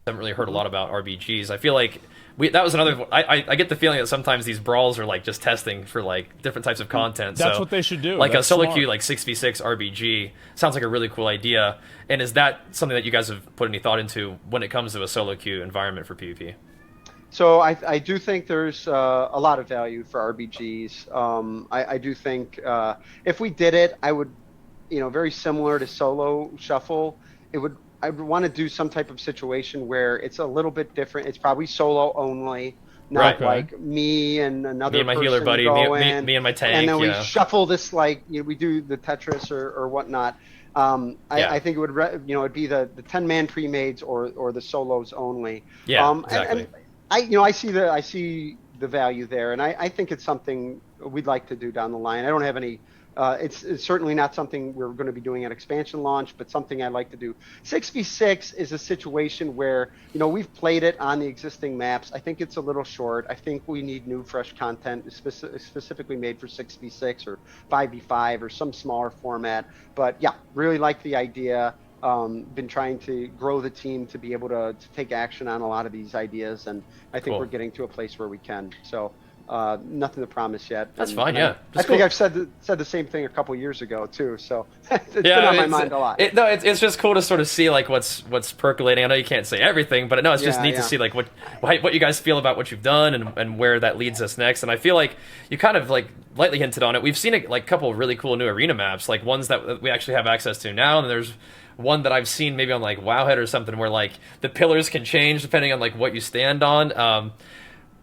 Speaker 2: Haven't really heard a lot about RBGs. I feel like that was another. I get the feeling that sometimes these brawls are like just testing for like different types of content.
Speaker 1: That's what they should do.
Speaker 2: Like
Speaker 1: That's
Speaker 2: a solo
Speaker 1: smart.
Speaker 2: queue, like 6v6 RBG sounds like a really cool idea. And is that something that you guys have put any thought into when it comes to a solo queue environment for PvP?
Speaker 4: So I do think there's a lot of value for RBGs. I do think if we did it, I would, very similar to solo shuffle, I would want to do some type of situation where it's a little bit different. It's probably solo only, not like me and another
Speaker 2: my
Speaker 4: person
Speaker 2: healer buddy, me and my tank.
Speaker 4: And then we shuffle this like we do the Tetris or whatnot. I think it would it'd be the 10-man pre-mades or the solos only.
Speaker 2: Yeah, exactly.
Speaker 4: And I see the value there, and I think it's something we'd like to do down the line. I don't have any. It's certainly not something we're going to be doing at expansion launch, but something I'd like to do. 6v6 is a situation where, we've played it on the existing maps. I think it's a little short. I think we need new, fresh content specifically made for 6v6 or 5v5 or some smaller format. But yeah, really like the idea. Been trying to grow the team to be able to take action on a lot of these ideas, and I think we're getting to a place where we can. So nothing to promise yet.
Speaker 2: That's
Speaker 4: And-
Speaker 2: fine,
Speaker 4: and
Speaker 2: yeah.
Speaker 4: I think I've said the same thing a couple years ago too. So it's been on my mind a lot.
Speaker 2: It's just cool to sort of see like what's percolating. I know you can't say everything, but no, it's just neat to see like what you guys feel about what you've done and where that leads us next. And I feel like you kind of like lightly hinted on it. We've seen a couple of really cool new arena maps, like ones that we actually have access to now, and there's one that I've seen maybe on like Wowhead or something where like the pillars can change depending on like what you stand on.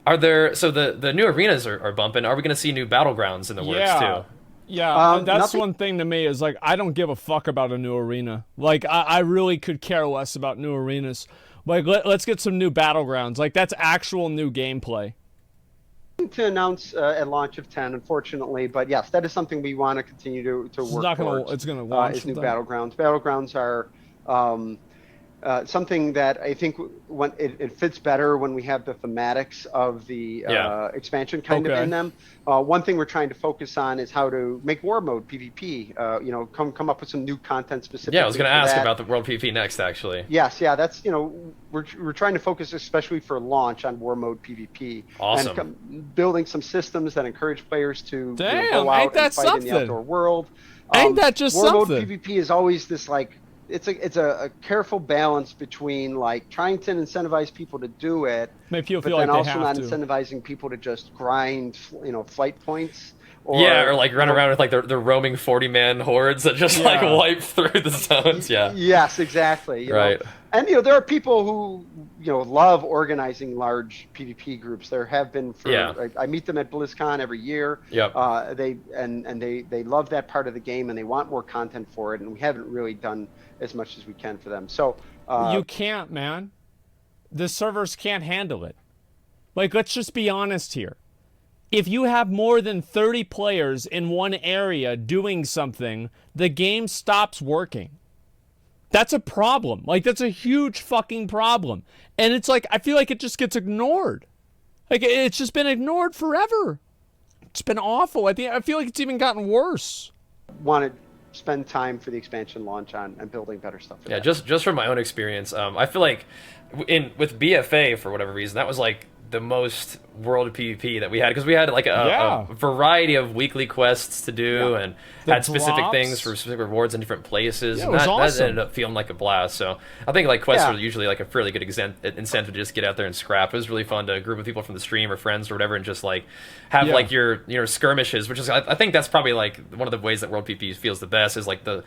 Speaker 2: Are there, so the new arenas are bumping. Are we going to see new battlegrounds in the works too?
Speaker 1: Yeah, that's
Speaker 4: nothing-
Speaker 1: one thing to me is like I don't give a fuck about a new arena. Like I really could care less about new arenas. Like let's get some new battlegrounds. Like that's actual new gameplay.
Speaker 4: To announce at launch of 10, unfortunately, but yes, that is something we want to continue to work towards.
Speaker 1: It's gonna launch.
Speaker 4: Is new battlegrounds. Battlegrounds are something that I think when it fits better when we have the thematics of the expansion kind of in them. One thing we're trying to focus on is how to make war mode PvP. Come up with some new content specific.
Speaker 2: Yeah, I was going to ask about the World PvP next, actually.
Speaker 4: Yes, yeah, that's we're trying to focus especially for launch on war mode PvP.
Speaker 2: Awesome.
Speaker 4: And building some systems that encourage players to go
Speaker 1: Damn,
Speaker 4: out
Speaker 1: ain't that
Speaker 4: and fight
Speaker 1: something?
Speaker 4: in the outdoor world.
Speaker 1: Ain't that just
Speaker 4: war
Speaker 1: something?
Speaker 4: mode PvP is always this like it's a careful balance between like trying to incentivize people to do it,
Speaker 1: Make people
Speaker 4: but
Speaker 1: feel
Speaker 4: then
Speaker 1: like
Speaker 4: also
Speaker 1: they
Speaker 4: not
Speaker 1: have to.
Speaker 4: incentivizing people to just grind, flight points.
Speaker 2: Or like run around with like the roaming 40-man hordes that just like wipe through the zones. Yeah.
Speaker 4: Yes, exactly. You know? And there are people who love organizing large PvP groups. There have been I meet them at BlizzCon every year.
Speaker 2: Yep.
Speaker 4: They love that part of the game and they want more content for it, and we haven't really done as much as we can for them. So
Speaker 1: You can't, man. The servers can't handle it. Like, let's just be honest here. If you have more than 30 players in one area doing something, the game stops working. That's a problem. Like, that's a huge fucking problem. And it's like, I feel like it just gets ignored. Like, it's just been ignored forever. It's been awful. I feel like it's even gotten worse.
Speaker 4: want to spend time for the expansion launch on and building better stuff.
Speaker 2: Yeah, just from my own experience, I feel like with BFA, for whatever reason, that was like the most world PvP that we had, because we had like a variety of weekly quests to do and had specific things for specific rewards in different places.
Speaker 1: Yeah,
Speaker 2: and
Speaker 1: it was
Speaker 2: that
Speaker 1: awesome.
Speaker 2: ended up feeling like a blast. So I think like quests are usually like a fairly good incentive to just get out there and scrap. It was really fun to group of people from the stream or friends or whatever and just like have like your skirmishes, which is I think that's probably like one of the ways that world PvP feels the best, is like the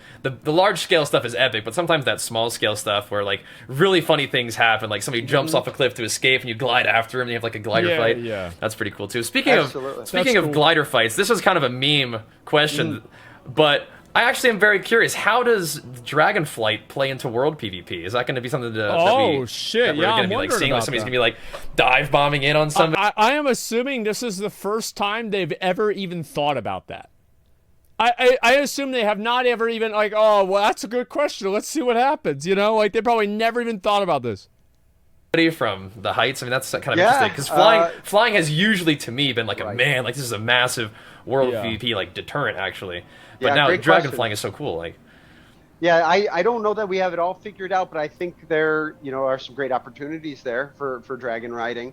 Speaker 2: large scale stuff is epic, but sometimes that small scale stuff where like really funny things happen, like somebody jumps off a cliff to escape and you glide after him and you have like a glider fight.
Speaker 1: Yeah.
Speaker 2: That's pretty cool too. Speaking
Speaker 4: Absolutely.
Speaker 2: of glider fights, this is kind of a meme question, but I actually am very curious. How does Dragonflight play into world PvP? Is that going to be something that we're
Speaker 1: I'm
Speaker 2: going to be like
Speaker 1: wondering
Speaker 2: seeing?
Speaker 1: about
Speaker 2: Somebody's
Speaker 1: that.
Speaker 2: going to be like dive bombing in on somebody.
Speaker 1: I am assuming this is the first time they've ever even thought about that. I assume they have not ever even like, oh, well, that's a good question. Let's see what happens. Like they probably never even thought about this.
Speaker 2: From the heights, I mean that's kind of interesting, because flying has usually to me been like a man, like this is a massive world PvP like deterrent actually, but now dragon flying is so cool. Like,
Speaker 4: yeah, I don't know that we have it all figured out, but I think there are some great opportunities there for dragon riding.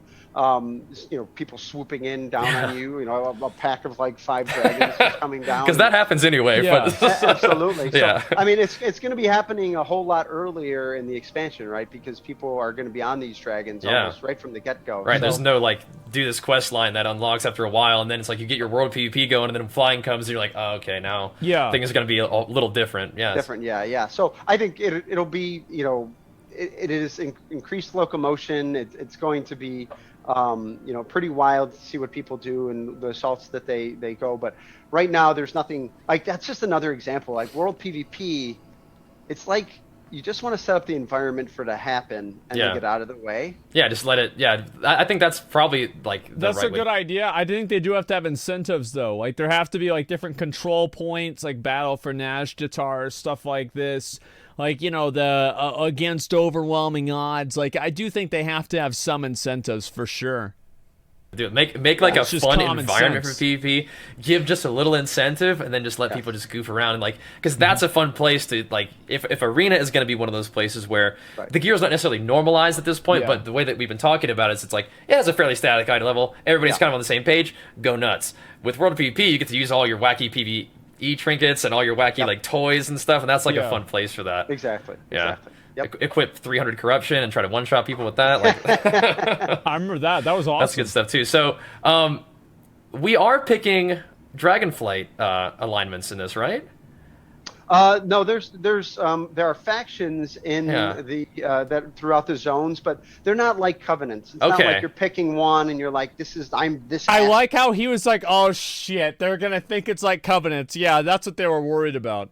Speaker 4: People swooping down on you. A pack of like 5 dragons just coming down.
Speaker 2: Because that happens anyway.
Speaker 1: Yeah.
Speaker 2: But
Speaker 4: Absolutely. So,
Speaker 2: Yeah.
Speaker 4: I mean, it's going to be happening a whole lot earlier in the expansion, right? Because people are going to be on these dragons almost right from the get-go.
Speaker 2: Right,
Speaker 4: So,
Speaker 2: there's no like do this quest line that unlocks after a while, and then it's like you get your world PvP going, and then flying comes, and you're like, oh, okay, now things are going to be a little different. Yeah,
Speaker 4: different. Yeah. So I think it'll be, it is increased locomotion. It's going to be, pretty wild to see what people do and the assaults that they go. But right now, there's nothing like that's just another example. Like world PvP, it's like you just want to set up the environment for it to happen and then get out of the way.
Speaker 2: Yeah, just let it. Yeah, I think that's probably like
Speaker 1: That's a good idea. I think they do have to have incentives though. Like there have to be like different control points, like battle for Nash guitars, stuff like this. Like the against overwhelming odds. Like I do think they have to have some incentives for sure.
Speaker 2: Do it. Make like a
Speaker 1: It's just
Speaker 2: fun
Speaker 1: common
Speaker 2: environment
Speaker 1: sense.
Speaker 2: for PvP. Give just a little incentive, and then just let people just goof around and like, because that's a fun place to like. If arena is going to be one of those places where the gear is not necessarily normalized at this point,
Speaker 1: Yeah.
Speaker 2: but the way that we've been talking about it is, it's like it has a fairly static item level. Everybody's kind of on the same page. Go nuts. With World PvP, you get to use all your wacky PvE trinkets and all your wacky like toys and stuff, and that's like a fun place for that.
Speaker 4: Exactly.
Speaker 2: Yeah.
Speaker 4: Exactly. Yep.
Speaker 2: Equip 300 corruption and try to one-shot people with that. Like,
Speaker 1: I remember that. That was awesome.
Speaker 2: that's good stuff too. So, we are picking Dragonflight alignments in this, right?
Speaker 4: No, there are factions in the that throughout the zones, but they're not like covenants. It's not like you're picking one and you're like, I'm this.
Speaker 1: I like how he was like, oh shit, they're gonna think it's like covenants. Yeah, that's what they were worried about.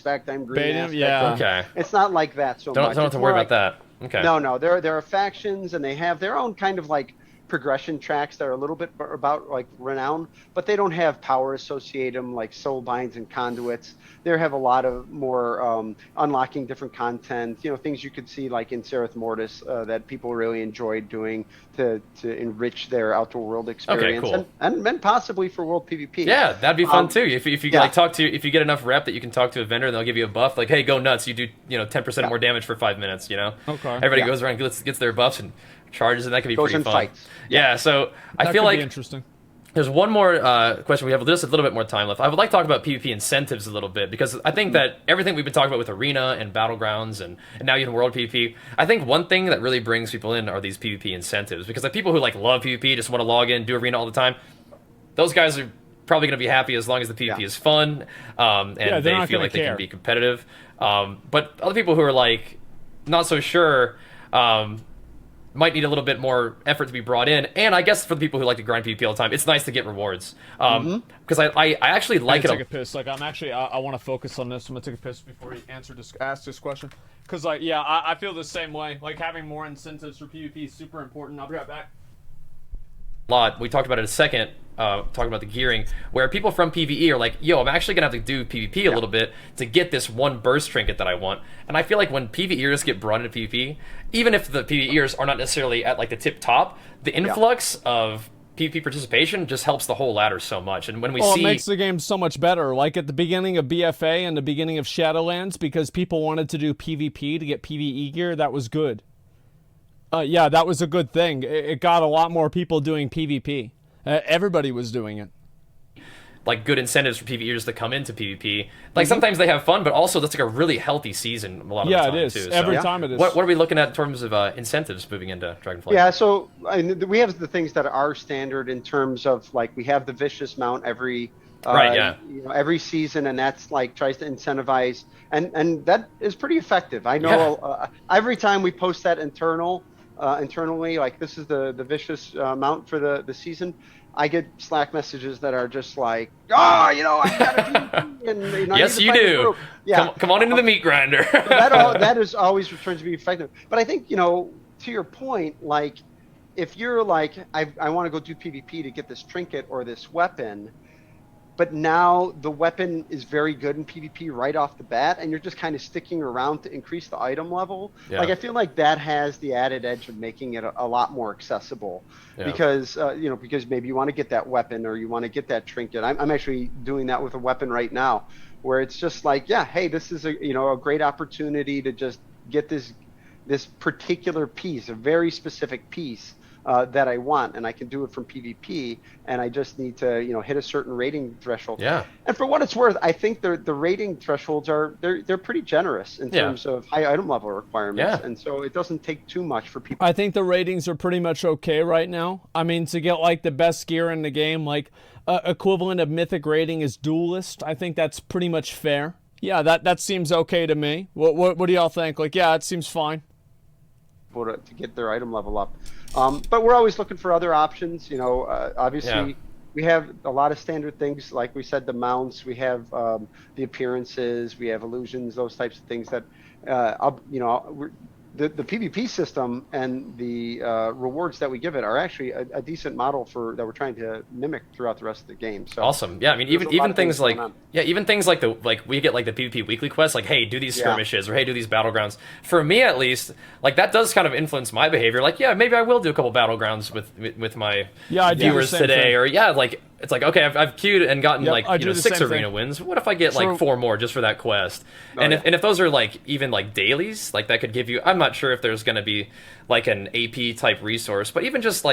Speaker 4: I'm green.
Speaker 1: Beta, yeah.
Speaker 2: Okay.
Speaker 4: It's not like that so much.
Speaker 2: Don't have to worry about that. Okay.
Speaker 4: No. There are factions, and they have their own kind of like progression tracks that are a little bit about like renown, but they don't have power associated them like soul binds and conduits. They have a lot of more unlocking different content, things you could see like in Sereth Mortis that people really enjoyed doing to enrich their Outer World experience.
Speaker 2: Okay, cool.
Speaker 4: and possibly for World PvP.
Speaker 2: Yeah, that'd be fun too. If you like if you get enough rep that you can talk to a vendor and they'll give you a buff, like, hey, go nuts, you do 10% more damage for 5 minutes.
Speaker 1: Okay.
Speaker 2: Everybody goes around, gets their buffs and charges, and that can be
Speaker 4: Goes
Speaker 2: pretty
Speaker 4: in
Speaker 2: fun.
Speaker 4: fights.
Speaker 2: Yeah, so I feel like
Speaker 1: interesting.
Speaker 2: there's one more question. We have just a little bit more time left. I would like to talk about PvP incentives a little bit, because I think that everything we've been talking about with Arena and Battlegrounds and now even World PvP, I think one thing that really brings people in are these PvP incentives, because like people who like love PvP, just want to log in, do Arena all the time, those guys are probably going to be happy as long as the PvP is fun and they feel like they can be competitive. But other people who are like not so sure might need a little bit more effort to be brought in. And I guess for the people who like to grind PvP all the time, it's nice to get rewards. Because I actually like it.
Speaker 1: Take a piss. Like, I'm actually, I want to focus on this. I'm going to take a piss before you ask this question. Because, like, yeah, I feel the same way. Like, having more incentives for PvP is super important. I'll be right back.
Speaker 2: Lot. We talked about it a second, talking about the gearing, where people from PvE are like, yo, I'm actually going to have to do PvP a little bit to get this one burst trinket that I want. And I feel like when PvEers get brought into PvP, even if the PvEers are not necessarily at like the tip top, the influx of PvP participation just helps the whole ladder so much. And when we see...
Speaker 1: it makes the game so much better. Like at the beginning of BFA and the beginning of Shadowlands, because people wanted to do PvP to get PvE gear, that was good. Yeah, that was a good thing. It got a lot more people doing PvP. Everybody was doing it.
Speaker 2: Like good incentives for PvEers to come into PvP. Like sometimes they have fun, but also that's like a really healthy season a lot of the time.
Speaker 1: Yeah, it is.
Speaker 2: Too.
Speaker 1: Every time it is.
Speaker 2: What are we looking at in terms of incentives moving into Dragonflight?
Speaker 4: Yeah, so we have the things that are standard in terms of like we have the vicious mount every every season, and that's like tries to incentivize, and that is pretty effective. I know every time we post that internally, like this is the vicious mount for the season, I get Slack messages that are just like, I gotta do, and
Speaker 2: yes, you do. Yeah, come on into the meat grinder.
Speaker 4: that is always returns to be effective. But I think to your point, like if you're like, I want to go do PvP to get this trinket or this weapon, but now the weapon is very good in PvP right off the bat, and you're just kind of sticking around to increase the item level. Yeah. Like I feel like that has the added edge of making it a lot more accessible, because because maybe you want to get that weapon or you want to get that trinket. I'm actually doing that with a weapon right now, where it's just like, hey, this is a great opportunity to just get this particular piece, a very specific piece. That I want, and I can do it from PvP, and I just need to hit a certain rating threshold.
Speaker 2: Yeah.
Speaker 4: And for what it's worth, I think the rating thresholds they're pretty generous in terms of high item level requirements, and so it doesn't take too much for people.
Speaker 1: I think the ratings are pretty much okay right now. I mean, to get like the best gear in the game, like equivalent of mythic rating is duelist. I think that's pretty much fair. Yeah, that seems okay to me. What do y'all think? Like, yeah, it seems fine.
Speaker 4: To get their item level up. But we're always looking for other options. Obviously, we have a lot of standard things. Like we said, the mounts, we have the appearances, we have illusions, those types of things that, the PvP system and the rewards that we give it are actually a decent model that we're trying to mimic throughout the rest of the game. So
Speaker 2: awesome. Yeah, I mean, even things like even things like we get like the PvP weekly quests, like hey, do these skirmishes or hey, do these battlegrounds. For me at least, like that does kind of influence my behavior. Like yeah, maybe I will do a couple battlegrounds with my viewers today, or like it's like okay, I've queued and gotten like 6 arena wins. What if I get like 4 more just for that quest? And if those are like even like dailies, like that could give you. I'm not sure if there's going to be like an AP type resource, but even just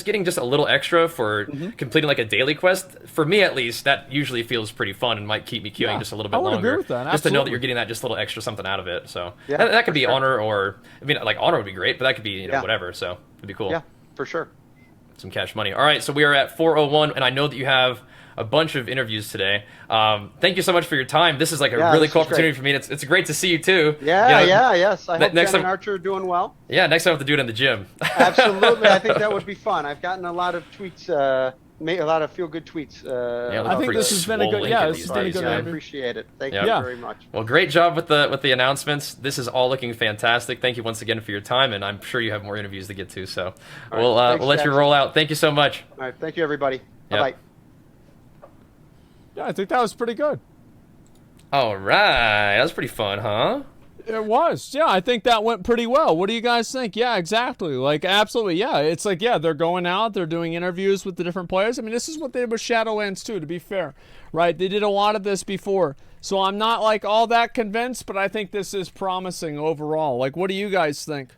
Speaker 2: getting just a little extra for completing like a daily quest, for me at least, that usually feels pretty fun and might keep me queuing just a little bit longer.
Speaker 1: Agree with that.
Speaker 2: Just to know that you're getting that just a little extra something out of it. So that could be honor, or I mean, like honor would be great, but that could be whatever. So it'd be cool.
Speaker 4: Yeah, for sure.
Speaker 2: Some cash money. All right, so we are at 4:01, and I know that you have a bunch of interviews today. Thank you so much for your time. This is like a really cool opportunity for me. It's great to see you too.
Speaker 4: Yes. I hope Jen and Archer are doing well.
Speaker 2: Yeah, next time I have to do it in the gym.
Speaker 4: Absolutely, I think that would be fun. I've gotten a lot of tweets, a lot of feel-good tweets.
Speaker 1: I think this has been a good. Yeah, this has been a good.
Speaker 4: I appreciate it. Thank you very much.
Speaker 2: Well, great job with the announcements. This is all looking fantastic. Thank you once again for your time, and I'm sure you have more interviews to get to. So we'll let you roll out. Thank you so much.
Speaker 4: All right, thank you everybody. Bye.
Speaker 1: Yeah, I think that was pretty good.
Speaker 2: All right, that was pretty fun, huh?
Speaker 1: It was. Yeah, I think that went pretty well. What do you guys think? Yeah, exactly. Like, absolutely. Yeah, it's like, they're going out, they're doing interviews with the different players. I mean, this is what they did with Shadowlands too, to be fair, right? They did a lot of this before. So I'm not like all that convinced, but I think this is promising overall. Like, what do you guys think?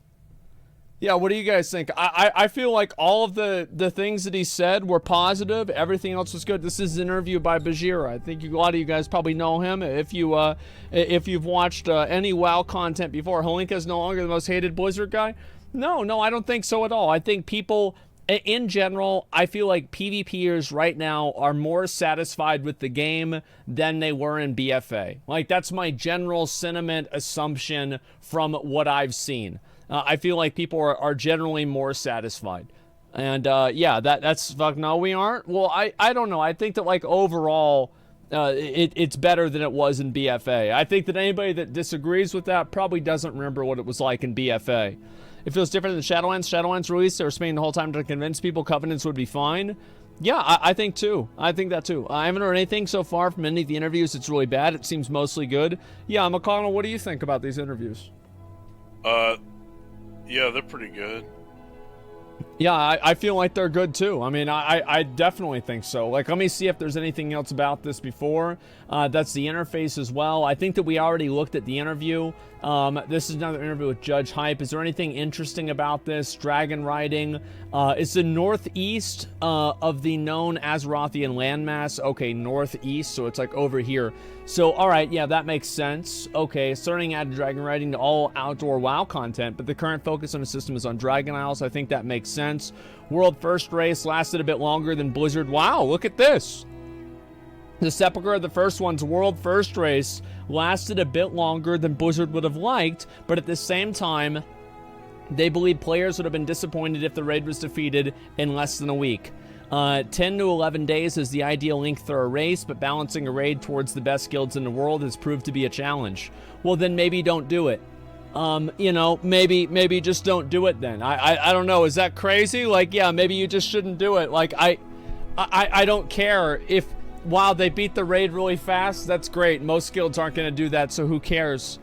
Speaker 1: Yeah, what do you guys think? I feel like all of the things that he said were positive. Everything else was good. This is an interview by Bajheera. I think a lot of you guys probably know him if you've watched any WoW content before. Holinka is no longer the most hated Blizzard guy. No, I don't think so at all. I think people, in general, I feel like PvPers right now are more satisfied with the game than they were in BFA. Like, that's my general sentiment assumption from what I've seen. I feel like people are generally more satisfied. And, that's fuck no, we aren't. Well, I don't know. I think that, like, overall, it's better than it was in BFA. I think that anybody that disagrees with that probably doesn't remember what it was like in BFA. It feels different than Shadowlands. Shadowlands released, they were spending the whole time to convince people Covenants would be fine. Yeah, I think too. I think that too. I haven't heard anything so far from any of the interviews that's really bad. It seems mostly good. Yeah, McConnell, what do you think about these interviews?
Speaker 5: Yeah, they're pretty good.
Speaker 1: Yeah, I feel like they're good too. I mean, I definitely think so. Like, let me see if there's anything else about this before. That's the interface as well. I think that we already looked at the interview. This is another interview with Judge Hype. Is there anything interesting about this? Dragon riding. It's the northeast of the known Azerothian landmass. Okay, northeast, so it's like over here. So, all right, yeah, that makes sense. Okay, starting add dragon riding to all outdoor WoW content, but the current focus on the system is on Dragon Isles. I think that makes sense. World first race lasted a bit longer than Blizzard. Wow, look at this. The sepulcher of the first one's world first race lasted a bit longer than Blizzard would have liked, but at the same time, they believe players would have been disappointed if the raid was defeated in less than a week. 10 to 11 days is the ideal length for a race, but balancing a raid towards the best guilds in the world has proved to be a challenge. Well, then maybe don't do it. Maybe just don't do it then. I don't know. Is that crazy? Like, yeah, maybe you just shouldn't do it. Like, I don't care if, wow, they beat the raid really fast. That's great. Most guilds aren't going to do that, so who cares?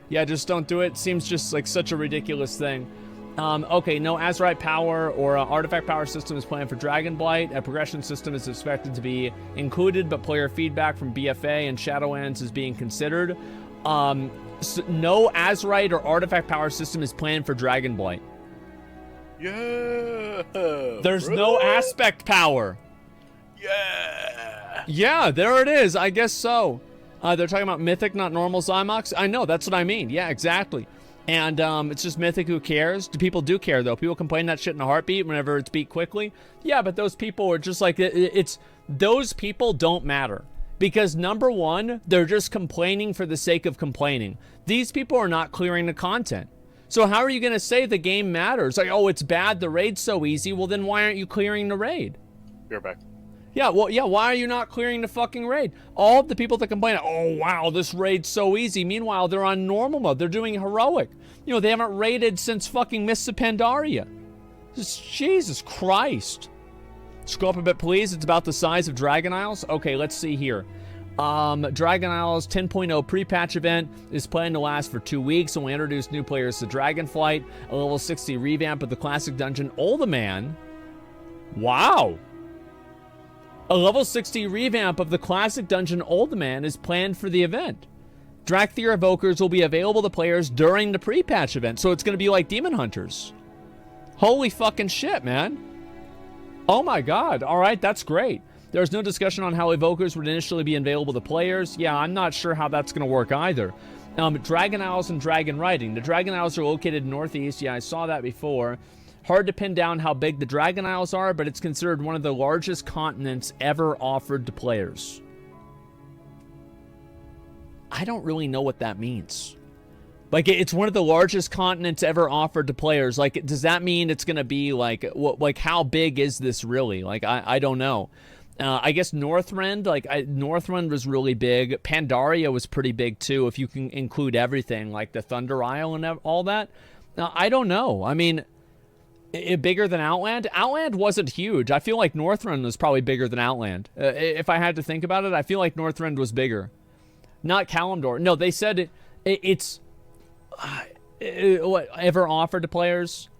Speaker 1: Yeah, just don't do it. Seems just like such a ridiculous thing. Okay, no Azerite power or artifact power system is planned for Dragonblight. A progression system is expected to be included, but player feedback from BFA and Shadowlands is being considered. So no Azerite or artifact power system is planned for Dragonblight.
Speaker 5: Yeah.
Speaker 1: There's no aspect power.
Speaker 5: Yeah.
Speaker 1: Yeah, there it is. I guess so. They're talking about Mythic, not normal Zymox. I know, that's what I mean. Yeah, exactly. And it's just Mythic, who cares? People do care, though. People complain that shit in a heartbeat whenever it's beat quickly. Yeah, but those people are just like, those people don't matter. Because number one, they're just complaining for the sake of complaining. These people are not clearing the content. So how are you going to say the game matters? Like, oh, it's bad, the raid's so easy. Well, then why aren't you clearing the raid?
Speaker 5: You're back.
Speaker 1: Yeah, well, yeah, why are you not clearing the fucking raid? All of the people that complain, oh, wow, this raid's so easy. Meanwhile, they're on normal mode. They're doing heroic. You know, they haven't raided since fucking Mists of Pandaria. Jesus Christ. Scroll up a bit, please. It's about the size of Dragon Isles. Okay, let's see here. Dragon Isles 10.0 pre-patch event is planned to last for 2 weeks and will introduce new players to Dragonflight, a level 60 revamp of the classic dungeon Uldaman. Wow. A level 60 revamp of the classic dungeon Uldaman is planned for the event. Drakthir Evokers will be available to players during the pre-patch event, so it's going to be like Demon Hunters. Holy fucking shit, man. Oh my god. Alright, that's great. There's no discussion on how Evokers would initially be available to players. Yeah, I'm not sure how that's going to work either. Dragon Isles and Dragon Riding. The Dragon Isles are located northeast. Yeah, I saw that before. Hard to pin down how big the Dragon Isles are, but it's considered one of the largest continents ever offered to players. I don't really know what that means. Like, it's one of the largest continents ever offered to players. Like, does that mean it's going to be, like, like, how big is this really? Like, I don't know. I guess Northrend, Northrend was really big. Pandaria was pretty big, too, if you can include everything, like the Thunder Isle and all that. I don't know. I mean, bigger than Outland? Outland wasn't huge. I feel like Northrend was probably bigger than Outland. If I had to think about it, I feel like Northrend was bigger. Not Kalimdor. No, they said it's... what, ever offered to players?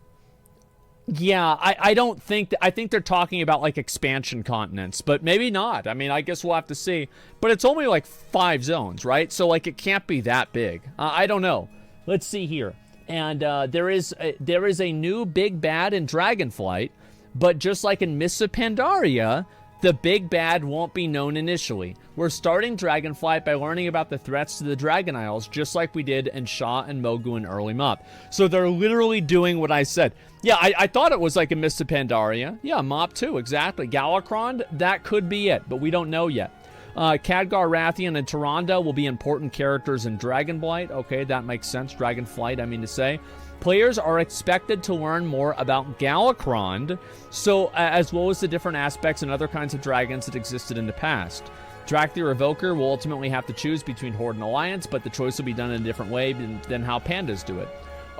Speaker 1: Yeah, I don't think... I think they're talking about, like, expansion continents, but maybe not. I mean, I guess we'll have to see. But it's only, like, 5 zones, right? So, like, it can't be that big. I don't know. Let's see here. And there is a new big bad in Dragonflight, but just like in Mists of Pandaria, the big bad won't be known initially. We're starting Dragonflight by learning about the threats to the Dragon Isles, just like we did in Sha and Mogu in early MOP. So they're literally doing what I said. Yeah, I thought it was like a Mists of Pandaria. Yeah, MOP 2, exactly. Galakrond, that could be it, but we don't know yet. Khadgar, Rathian, and Tyrande will be important characters in Dragonblight. Okay, that makes sense. Dragonflight, I mean to say. Players are expected to learn more about Galakrond, so as well as the different aspects and other kinds of dragons that existed in the past. Drakthir Evoker will ultimately have to choose between Horde and Alliance, but the choice will be done in a different way than how pandas do it.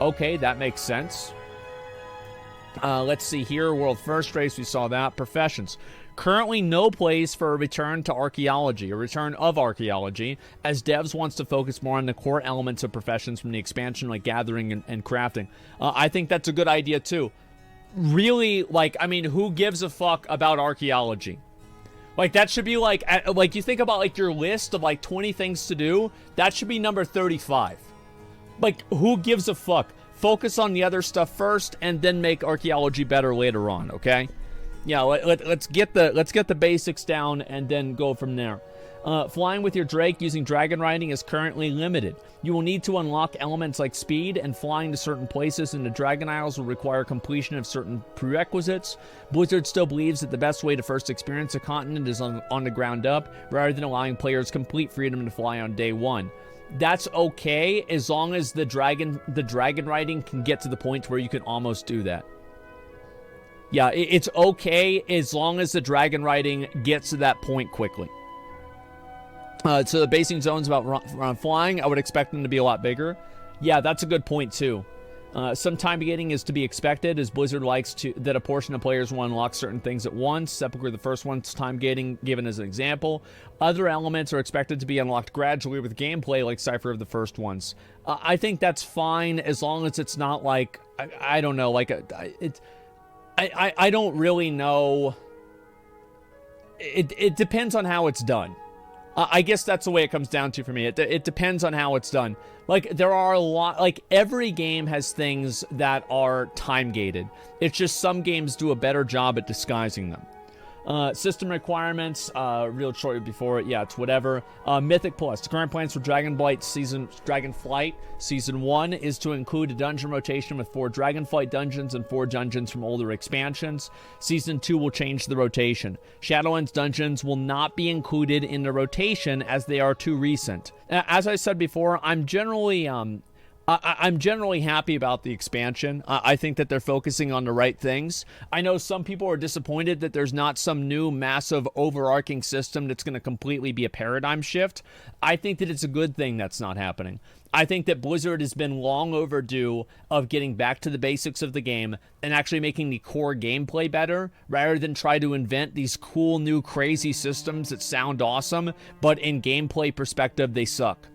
Speaker 1: Okay, that makes sense. Let's see here. World First Race, we saw that. Professions. Currently no place for a return to archaeology, a return of archaeology, as devs wants to focus more on the core elements of professions from the expansion, like gathering and crafting. I think that's a good idea too. Really, like, I mean, who gives a fuck about archaeology? Like, that should be like you think about like your list of like 20 things to do, that should be number 35. Like, who gives a fuck? Focus on the other stuff first and then make archaeology better later on, okay? Yeah, let's get the basics down and then go from there. Flying with your Drake using dragon riding is currently limited. You will need to unlock elements like speed, and flying to certain places in the Dragon Isles will require completion of certain prerequisites. Blizzard still believes that the best way to first experience a continent is on the ground up, rather than allowing players complete freedom to fly on day one. That's okay, as long as the dragon riding can get to the point where you can almost do that. Yeah, it's okay as long as the dragon riding gets to that point quickly. So the basing zones around flying, I would expect them to be a lot bigger. Yeah, that's a good point too. Some time gating is to be expected, as Blizzard likes that a portion of players will unlock certain things at once. Sepulchre, the first one's time gating, given as an example. Other elements are expected to be unlocked gradually with gameplay, like Cypher of the first ones. I think that's fine, as long as it's not like, I don't know, like I don't really know. It depends on how it's done. I guess that's the way it comes down to for me. It depends on how it's done. Like, there are a lot, like, every game has things that are time-gated. It's just some games do a better job at disguising them. System requirements, real short before it, yeah, it's whatever. Mythic Plus. The current plans for Dragonflight Season 1 is to include a dungeon rotation with 4 Dragonflight dungeons and 4 dungeons from older expansions. Season 2 will change the rotation. Shadowlands dungeons will not be included in the rotation as they are too recent. As I said before, I'm generally, I'm generally happy about the expansion. I think that they're focusing on the right things. I know some people are disappointed that there's not some new massive overarching system that's going to completely be a paradigm shift. I think that it's a good thing that's not happening. I think that Blizzard has been long overdue of getting back to the basics of the game and actually making the core gameplay better rather than try to invent these cool new crazy systems that sound awesome, but in gameplay perspective, they suck.